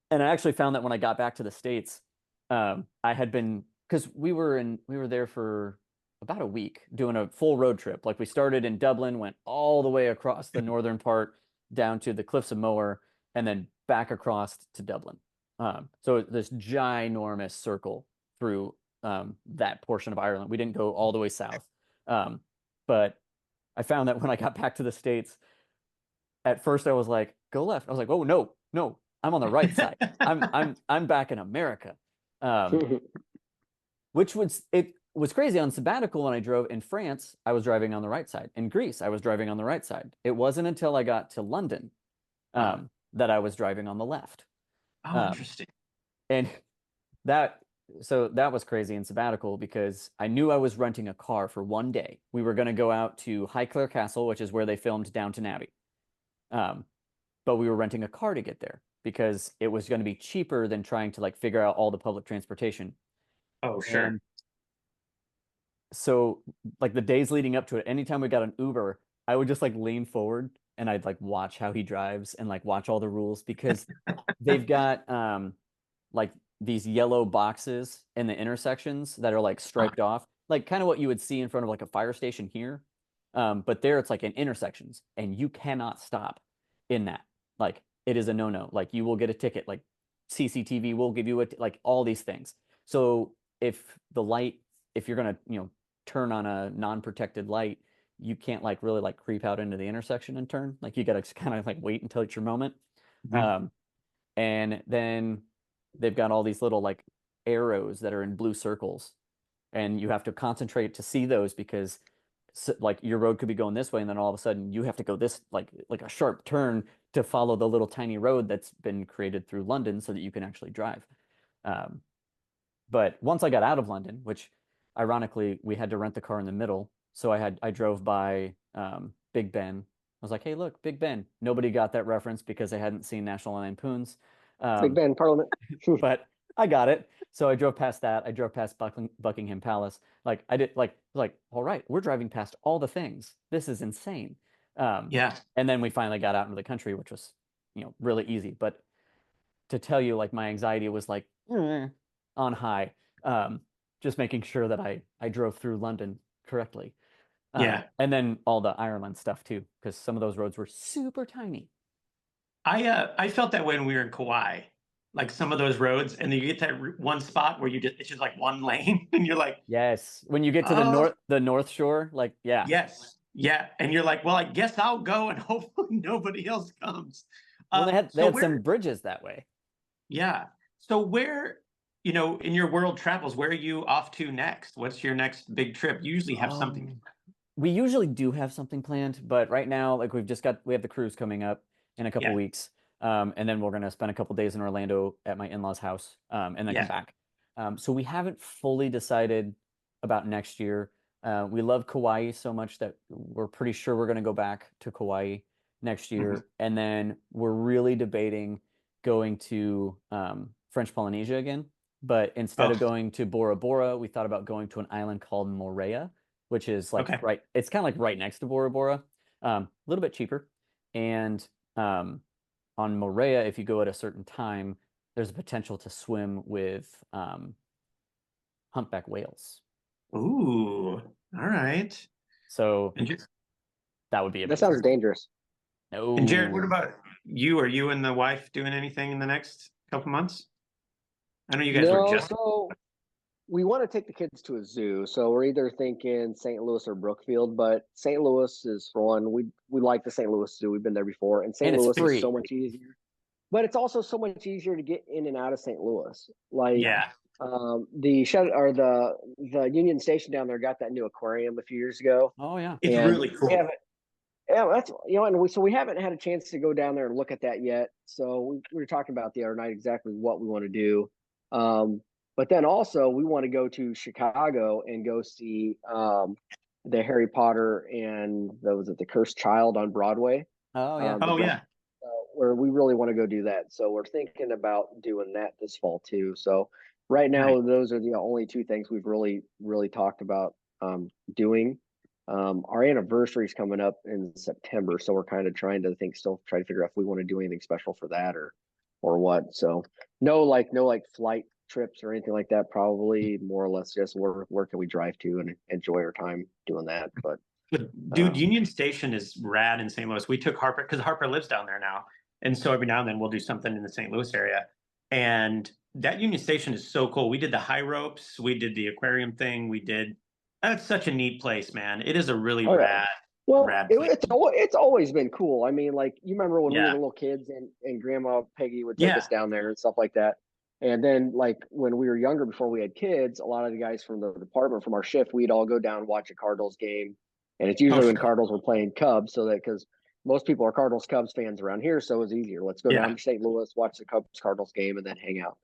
And I actually found that when I got back to the States, I had been, because we were there for about a week doing a full road trip. Like we started in Dublin, went all the way across the northern part down to the Cliffs of Moher, and then back across to Dublin. So this ginormous circle through that portion of Ireland. We didn't go all the way south, but I found that when I got back to the States, at first I was like, go left. I was like, oh no, no, I'm on the right side. I'm back in America. Um, which was, it was crazy. On sabbatical, when I drove in France, I was driving on the right side. In Greece, I was driving on the right side. It wasn't until I got to London, Uh, that I was driving on the left. oh, Um, interesting. and that so that was crazy in sabbatical, because I knew I was renting a car for one day. We were going to go out to Highclere Castle, which is where they filmed Downton Abbey. Um, but we were renting a car to get there because it was going to be cheaper than trying to like figure out all the public transportation. Oh, sure. And so like the days leading up to it, anytime we got an Uber, I would just like lean forward and I'd like watch how he drives and like watch all the rules, because they've got like these yellow boxes in the intersections that are like Uh, striped off, like kind of what you would see in front of like a fire station here. But there it's like in intersections, and you cannot stop in that. Like it is a no-no. Like you will get a ticket. Like CCTV will give you like all these things. So if you're gonna, turn on a non-protected light, you can't like really like creep out into the intersection and turn. Like you gotta kind of like wait until it's your moment. mhm. Um, and then they've got all these little like arrows that are in blue circles, and you have to concentrate to see those, because like your road could be going this way, and then all of a sudden you have to go this like a sharp turn to follow the little tiny road that's been created through London so that you can actually drive. Um, but once I got out of London, which ironically we had to rent the car in the middle, so I drove by Big Ben. I was like, hey, look, Big Ben. Nobody got that reference because they hadn't seen National Lampoons. Big Ben Parliament. But I got it. So I drove past that. I drove past Buckingham Palace. Like I did, like, all right, we're driving past all the things. This is insane. Yeah. And then we finally got out into the country, which was, really easy. But to tell you, like, my anxiety was like on high, just making sure that I drove through London correctly. Yeah. And then all the Ireland stuff too, because some of those roads were super tiny. I felt that way when we were in Kauai, like some of those roads, and then you get that one spot where it's just like one lane, and you're like, Yes, when you get to oh, the North Shore, like, yeah. yes, yeah, and you're like, well, I guess I'll go, and hopefully nobody else comes. Well, they had So some bridges that way. yeah. So where, in your world travels, where are you off to next? What's your next big trip? You usually have something. We usually do have something planned, but right now, like we have the cruise coming up in a couple Yeah. weeks. And then we're gonna spend a couple days in Orlando at my in-laws' house, and then Yeah. come back. So we haven't fully decided about next year. We love Kauai so much that we're pretty sure we're gonna go back to Kauai next year. And then we're really debating going to French Polynesia again. But instead of going to Bora Bora, we thought about going to an island called Moorea, which is like Okay. it's kind of like right next to Bora Bora, a little bit cheaper. And on Moorea, if you go at a certain time, there's a potential to swim with humpback whales. Ooh, all right. So And, that would be That sounds amazing. dangerous. and Jared, what No. about you? Are you and the wife doing anything in the next couple months? I know you guys were No, just. so we want to take the kids to a zoo. So we're either thinking St. Louis or Brookfield, but St. Louis is for one. We like the St. Louis Zoo. We've been there before, and And St. it's Louis is so free. much easier. But it's also so much easier to get in and out of St. Louis. Like Yeah. the shed or the Union Station down there got that new aquarium a few years ago, Oh yeah. It's and really cool. we haven't. Yeah, that's and we haven't had a chance to go down there and look at that yet. So we were talking about the other night exactly what we want to do. But then also we want to go to Chicago and go see the Harry Potter and the Cursed Child on Broadway. Oh yeah. Oh yeah. Where we really want to go do that. So we're thinking about doing that this fall too. So right now, Nice. those are the only two things we've really talked about doing. Our anniversary is coming up in September, so we're kind of trying to still try to figure out if we want to do anything special for that or what. So no like flight trips or anything like that. Probably more or less just where can we drive to and enjoy our time doing that. But Dude, Union Station is rad in St. Louis. We took Harper because Harper lives down there now. And so every now and then we'll do something in the St. Louis area. And that Union Station is so cool. We did the high ropes, we did the aquarium thing, that's such a neat place, man. It is a really rad, well, rad place. it's always been cool. I mean, like you remember when we were Yeah. little kids and Grandma Peggy would take Yeah. us down there and stuff like that. And then like when we were younger, before we had kids, a lot of the guys from the department from our shift, we'd all go down and watch a Cardinals game. And it's usually Oh, when sure. Cardinals were playing Cubs, so that because most people are Cardinals Cubs fans around here, so it's easier. Let's go down Yeah. to St. Louis, watch the Cubs Cardinals game, and then hang out.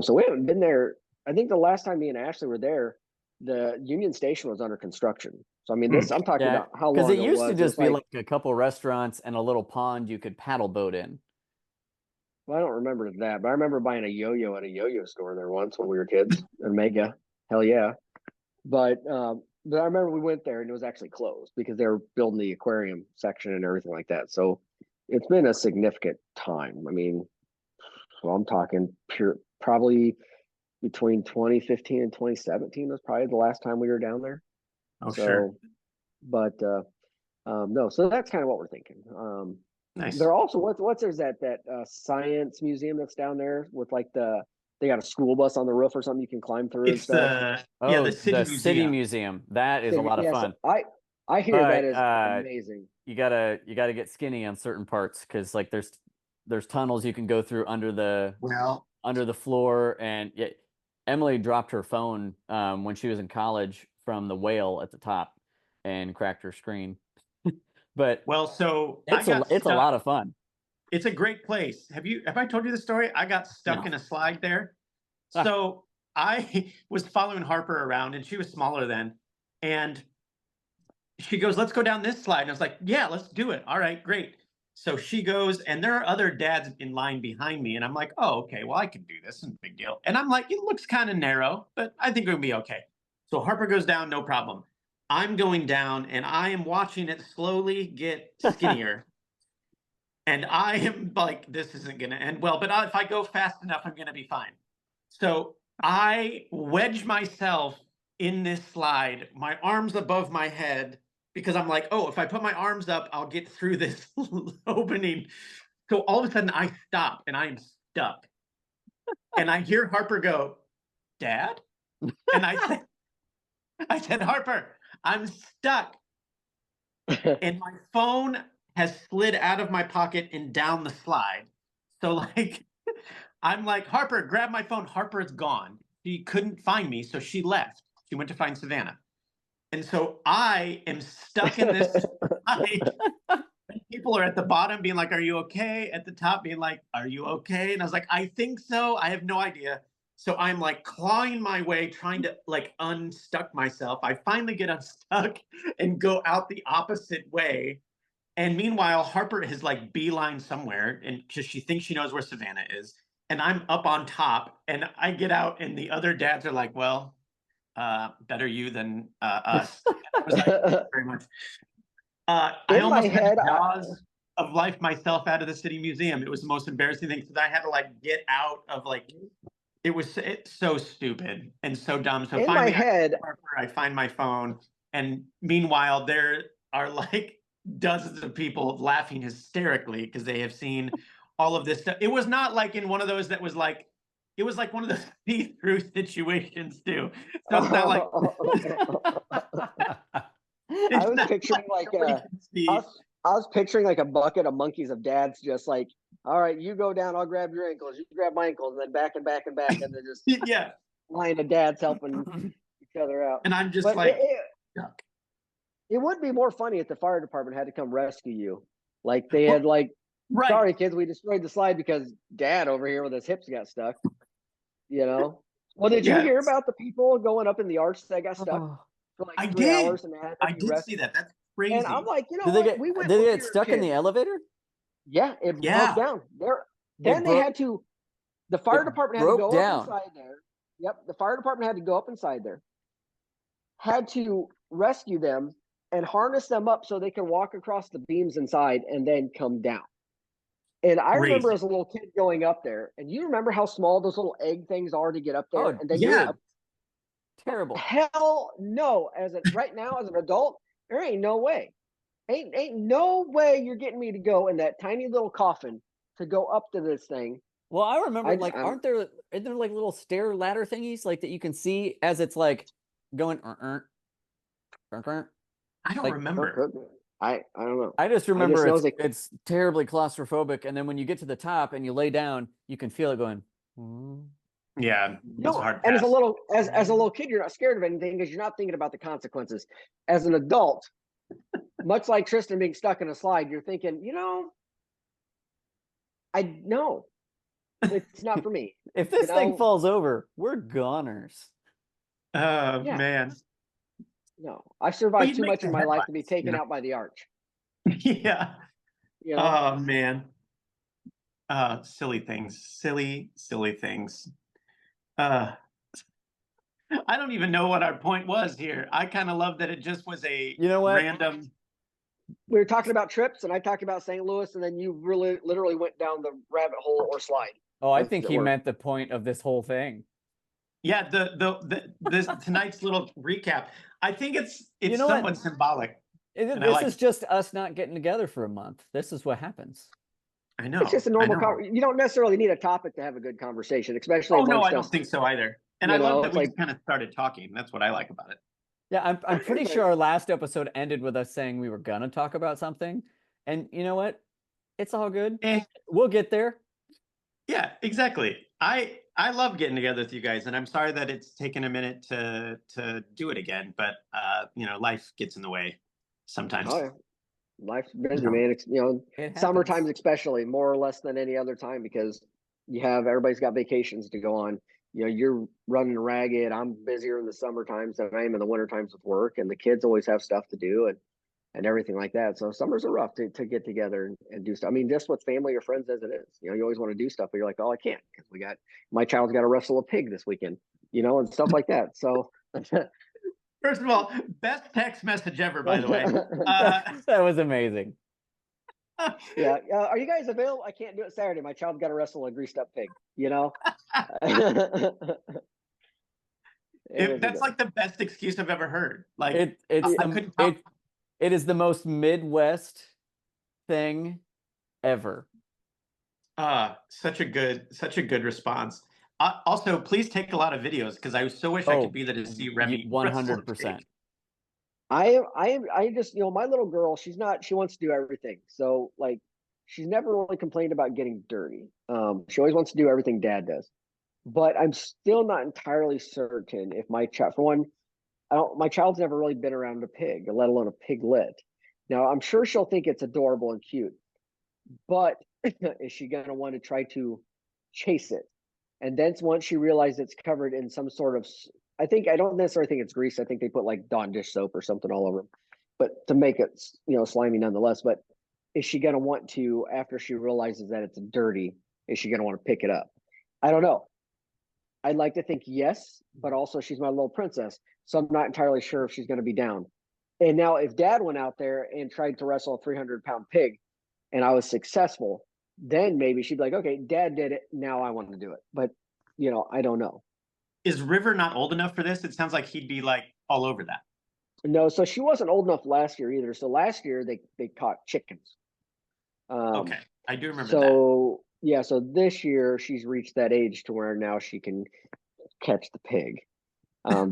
So we haven't been there. I think the last time me and Ashley were there, the Union Station was under construction. So I mean, I'm talking Yeah. about how Because long it used to was. It just was be like, like a couple restaurants and a little pond you could paddle boat in. well, I don't remember that, but I remember buying a yo-yo at a yo-yo store there once when we were kids in Mega. Hell yeah. But I remember we went there and it was actually closed because they were building the aquarium section and everything like that. So it's been a significant time. I mean, well, I'm talking probably between 2015 and 2017 was probably the last time we were down there. Oh, So, sure. but no, so that's kind of what we're thinking. Nice. They're also there's that science museum that's down there with like they got a school bus on the roof or something you can climb through and It's stuff. Oh, the the City City Museum. Museum. That is a lot of Yeah, so fun. I hear that But is amazing. you gotta get skinny on certain parts because like there's tunnels you can go through Well, under the floor. And Emily dropped her phone when she was in college from the whale at the top. and cracked her screen. But Well, so it's a lot of fun. It's a great place. Have I told you the story? I got stuck No. in a slide there. Ah. So I was following Harper around, and she was smaller then, and she goes, "Let's go down this slide." And I was like, "Yeah, let's do it. All right, great." So she goes, and there are other dads in line behind me, and I'm like, "Oh, okay, well, I can do this. No big deal." And I'm like, "It looks kind of narrow, but I think it'll be okay." So Harper goes down, no problem. I'm going down, and I am watching it slowly get skinnier. And I am like, this isn't going to end well, but if I go fast enough, I'm going to be fine. So I wedge myself in this slide, my arms above my head, because I'm like, oh, if I put my arms up, I'll get through this opening. So all of a sudden I stop and I am stuck. And I hear Harper go, "Dad?" And I said, "Harper, I'm stuck." And my phone has slid out of my pocket and down the slide. So like I'm like, "Harper, grab my phone." Harper is gone. She couldn't find me, so she left. She went to find Savannah. And so I am stuck in this slide. People are at the bottom being like, "Are you okay?" At the top being like, "Are you okay?" And I was like, "I think so. I have no idea." So I'm like clawing my way, trying to like unstuck myself. I finally get unstuck and go out the opposite way. And meanwhile, Harper has like beeline somewhere, and because she thinks she knows where Savannah is. And I'm up on top, and I get out, and the other dads are like, "Well, better you than us." I was like, "Thank you very much." I In my almost had head, the jaws of life myself out of the city museum. It was the most embarrassing thing because I had to like get out of like it's so stupid and so dumb. So in my finally, head, I find my phone, and meanwhile, there are like dozens of people laughing hysterically because they have seen all of this stuff. It was not like in one of those that was like, it was like one of those see-through situations too. So it's not like I was not picturing like nobody can see. I was picturing like a bucket of monkeys of dads, just like, all right, you go down, I'll grab your ankles, you grab my ankles, and then back and back and back, and then just Yeah, line of dads helping each other out. and I'm just But like stuck. it would be more funny if the fire department had to come rescue you. Like they had like, Right. "Sorry, kids, we destroyed the slide because Dad over here with his hips got stuck." You know. Well, did you hear about the people going up in the arch that got stuck for like I 3 did. hours and they had to I be did rescued? see that. That's crazy. And I'm like, you know Did they what? get We went did when they we get were stuck in the kids. elevator? Yeah, it Yeah. broke down. There. It Then they broke- had to. The fire it department had to broke go down. up inside there. Yep, the fire department had to go up inside there. Had to rescue them and harness them up so they could walk across the beams inside and then come down. And I remember Crazy. as a little kid going up there, and you remember how small those little egg things are to get up there, Oh, and then yeah. Terrible. hell no. Right now as an adult, there ain't no way. Ain't no way you're getting me to go in that tiny little coffin to go up to this thing. Well, I remember I- like I'm- aren't there like little stair ladder thingies like that you can see as it's like going I don't like- remember. I don't know. I just remember know it's terribly claustrophobic, and then when you get to the top and you lay down, you can feel it going. Yeah, it's a hard and pass. as a little kid, you're not scared of anything because you're not thinking about the consequences. As an adult, much like Tristan being stuck in a slide, you're thinking, I know it's not for me. If this You thing know? falls over, we're goners. Oh Yeah. man. No, I've survived you'd too make much the in my life to be headlines, taken out by the arch. Yeah. You know, Oh man. Silly things. Silly things. I don't even know what our point was here. I kind of love that it just was a You know what? random. we were talking about trips, and I talked about St. Louis, and then you really literally went down the rabbit hole or slide. Oh, I As think it he were. meant the point of this whole thing. Yeah, this tonight's little recap. I think it's You know what? somewhat symbolic. And I This like is just us not getting together for a month. This is what happens. I know. It's just a I normal. know. You don't necessarily need a topic to have a good conversation, especially. Oh no, amongst I don't us. think so either. And You I love know, that it's we like- just kind of started talking. That's what I like about it. Yeah, I'm pretty Right. sure our last episode ended with us saying we were gonna talk about something. And you know what? It's all good. Eh. We'll get there. Yeah, exactly. I love getting together with you guys, and I'm sorry that it's taken a minute to do it again, but life gets in the way sometimes. Oh yeah, life's busy, No. man. It's It summer happens. times especially more or less than any other time because everybody's got vacations to go on. You're running ragged. I'm busier in the summer times than I am in the winter times with work, and the kids always have stuff to do and everything like that. So summers are rough to get together and do stuff. I mean, just with family or friends as it is. You always want to do stuff, but you're like, oh, I can't because my child's got to wrestle a pig this weekend, and stuff like that. So First of all, best text message ever, by the way. That was amazing. yeah. Are you guys available? I can't do it Saturday. My child's got to wrestle a greased up pig, That's like the best excuse I've ever heard. Like It is the most Midwest thing ever. Such a good responance. Also, please take a lot of videos because I so wish I could be there to see Remy. 100%. I just, my little girl, she wants to do everything. So like, she's never really complained about getting dirty. She always wants to do everything dad does, but I'm still not entirely certain if my child, for one, my child's never really been around a pig, let alone a piglet. Now I'm sure she'll think it's adorable and cute, but is she going to want to try to chase it? And then once she realizes it's covered in some sort of, I don't necessarily think it's grease. I think they put like Dawn dish soap or something all over them, but to make it, slimy nonetheless. But is she going to want to, after she realizes that it's dirty, is she going to want to pick it up? I don't know. I'd like to think yes, but also she's my little princess. So I'm not entirely sure if she's going to be down. And now if dad went out there and tried to wrestle a 300-pound pig and I was successful, then maybe she'd be like, okay, dad did it. Now I want to do it. But, I don't know. Is River not old enough for this? It sounds like he'd be like all over that. No, so she wasn't old enough last year either. So last year they caught chickens. Okay, I do remember that. Yeah, so this year she's reached that age to where now she can catch the pig.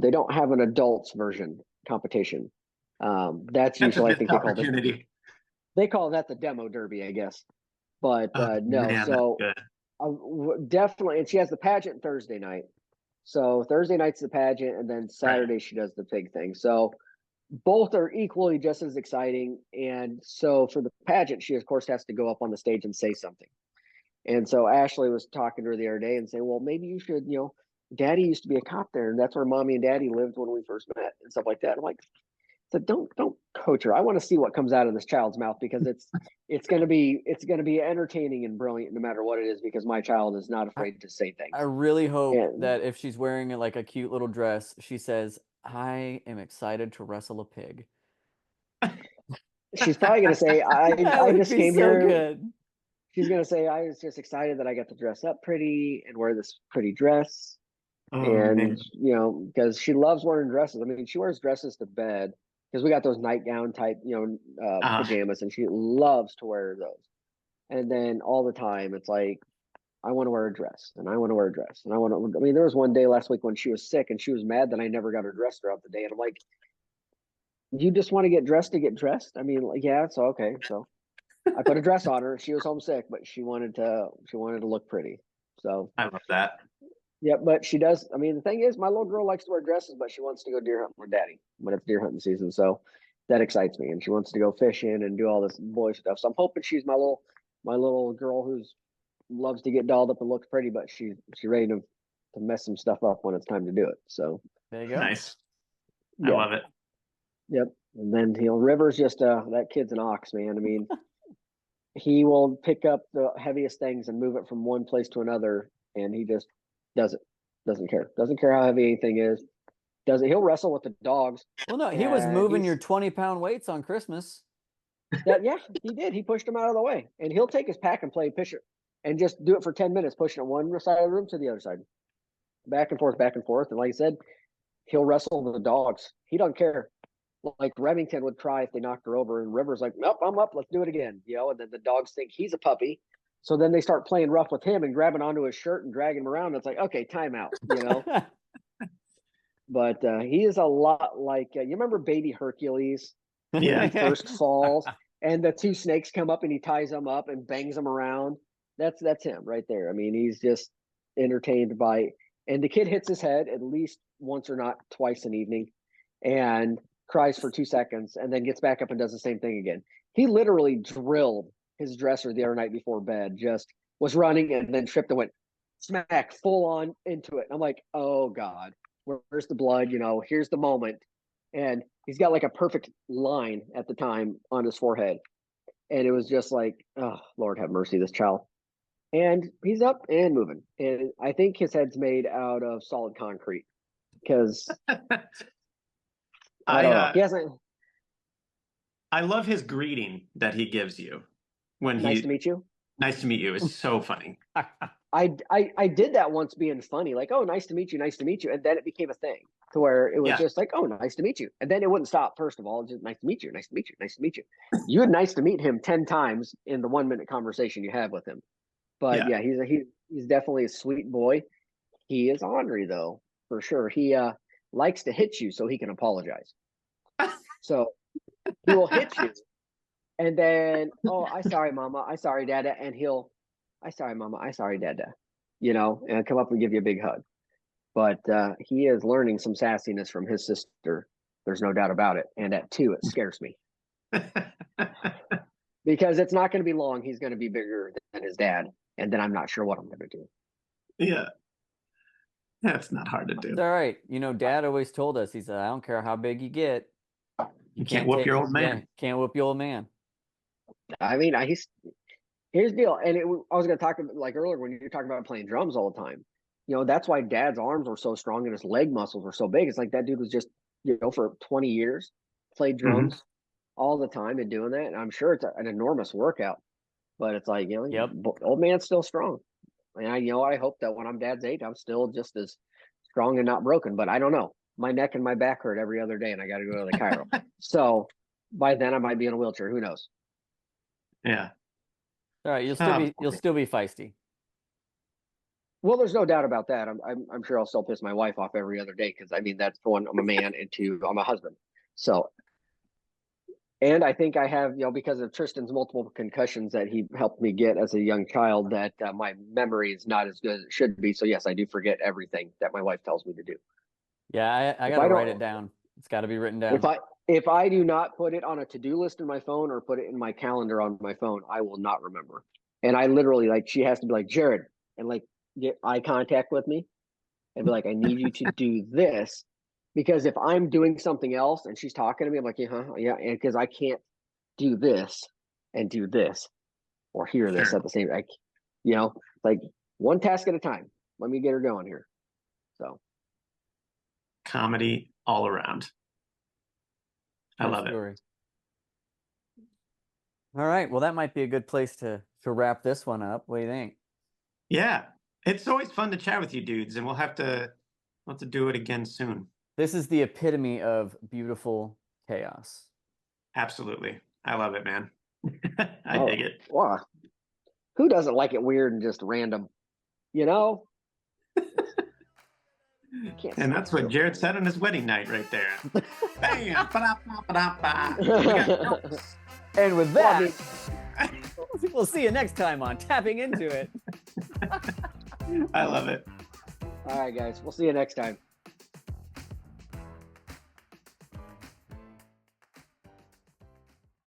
They don't have an adults version competition. That's usually, I think they call that the demo derby, I guess. But no, man, so definitely, and she has the pageant Thursday night. So Thursday night's the pageant, and then Saturday she does the pig thing. So both are equally just as exciting. And so for the pageant, she of course has to go up on the stage and say something. And so Ashley was talking to her the other day and saying, well, maybe you should, daddy used to be a cop there, and that's where mommy and daddy lived when we first met and stuff like that. I'm like, so don't coach her. I want to see what comes out of this child's mouth because it's going to be entertaining and brilliant no matter what it is, because my child is not afraid to say things. I really hope that if she's wearing like a cute little dress, she says, I am excited to wrestle a pig. She's probably going to say, I just came so here. Good. She's going to say, I was just excited that I got to dress up pretty and wear this pretty dress. Man. Because she loves wearing dresses. I mean, she wears dresses to bed because we got those nightgown type, pajamas, and she loves to wear those. And then all the time, it's like, I want to wear a dress, and I want to wear a dress, and I want to. I mean, there was one day last week when she was sick, and she was mad that I never got her dressed throughout the day, and I'm like, you just want to get dressed? I mean, like, yeah, so okay, so I put a dress on her. She was homesick, but she wanted to look pretty. So I love that. Yeah, but she does. I mean, the thing is, my little girl likes to wear dresses, but she wants to go deer hunting with daddy when it's deer hunting season. So that excites me. And she wants to go fishing and do all this boy stuff. So I'm hoping she's my little girl who's loves to get dolled up and looks pretty, but she's ready to mess some stuff up when it's time to do it. So there you go. Nice. Yeah. I love it. Yep. And then River's just that kid's an ox, man. I mean, he will pick up the heaviest things and move it from one place to another, and he just doesn't care how heavy anything is. He'll wrestle with the dogs. Well, no, he was moving your 20-pound weights on Christmas. Yeah, he did. He pushed them out of the way, and he'll take his pack and play pitcher and just do it for 10 minutes, pushing it one side of the room to the other side, back and forth. And like I said, he'll wrestle the dogs. He doesn't care. Like Remington would cry if they knocked her over, and River's like, nope, I'm up. Let's do it again. And then the dogs think he's a puppy. So then they start playing rough with him and grabbing onto his shirt and dragging him around. It's like, okay, timeout, But he is a lot like, you remember baby Hercules? Yeah. When he first falls and the two snakes come up and he ties them up and bangs them around. That's him right there. I mean, he's just, entertained by, and the kid hits his head at least once or not twice an evening and cries for 2 seconds and then gets back up and does the same thing again. He literally drilled his dresser the other night before bed, just was running and then tripped and went smack full on into it. I'm like, oh God, where's the blood? Here's the moment. And he's got like a perfect line at the time on his forehead. And it was just like, oh, Lord have mercy, this child. And he's up and moving. And I think his head's made out of solid concrete because I don't know. He hasn't. I love his greeting that he gives you when Nice to meet you. Nice to meet you. It's so funny. I did that once being funny, like, oh, nice to meet you, nice to meet you. And then it became a thing to where it was just like, oh, nice to meet you. And then it wouldn't stop, first of all, just nice to meet you, nice to meet you, nice to meet you. You had nice to meet him 10 times in the 1-minute conversation you have with him. But yeah, he's definitely a sweet boy. He is ornery though, for sure. He likes to hit you so he can apologize. So he will hit you and then, oh, I sorry, mama, I sorry, dada, and he'll, I sorry, mama, I sorry, dada, and come up and give you a big hug. But he is learning some sassiness from his sister. There's no doubt about it. And at 2, it scares me. Because it's not going to be long. He's going to be bigger than his dad. And then I'm not sure what I'm going to do. Yeah. That's not hard to do. It's all right. Dad always told us, he said, I don't care how big you get. You can't whoop your old man. Yeah, can't whoop your old man. I mean, here's the deal. And I was going to talk like earlier when you were talking about playing drums all the time. That's why Dad's arms were so strong and his leg muscles were so big. It's like that dude was just, for 20 years, played drums all the time and doing that. And I'm sure it's an enormous workout, but it's like, old man's still strong. And I hope that when I'm Dad's age, I'm still just as strong and not broken, but I don't know. My neck and my back hurt every other day and I got to go to the chiro. So by then I might be in a wheelchair. Who knows? Yeah. All right. You'll still be feisty. Well, there's no doubt about that. I'm sure I'll still piss my wife off every other day because that's for one, I'm a man, and 2, I'm a husband. So, and I think I have, because of Tristan's multiple concussions that he helped me get as a young child, that my memory is not as good as it should be. So yes, I do forget everything that my wife tells me to do. Yeah, I got to write it down. It's got to be written down. If I do not put it on a to-do list in my phone or put it in my calendar on my phone, I will not remember. And I literally, she has to be like, Jared, and get eye contact with me and be like, I need you to do this, because if I'm doing something else and she's talking to me, I'm like, yeah, and because I can't do this and do this or hear this at the same, one task at a time. Let me get her going here. So comedy all around. I love it. All right, well, that might be a good place to wrap this one up. What do you think? Yeah. It's always fun to chat with you dudes, and we'll have to do it again soon. This is the epitome of beautiful chaos. Absolutely. I love it, man. I dig it. Wow. Who doesn't like it weird and just random? And that's what Jared said on his wedding night right there. Bam! And with that, we'll see you next time on Tapping Into It. I love it. All right, guys. We'll see you next time.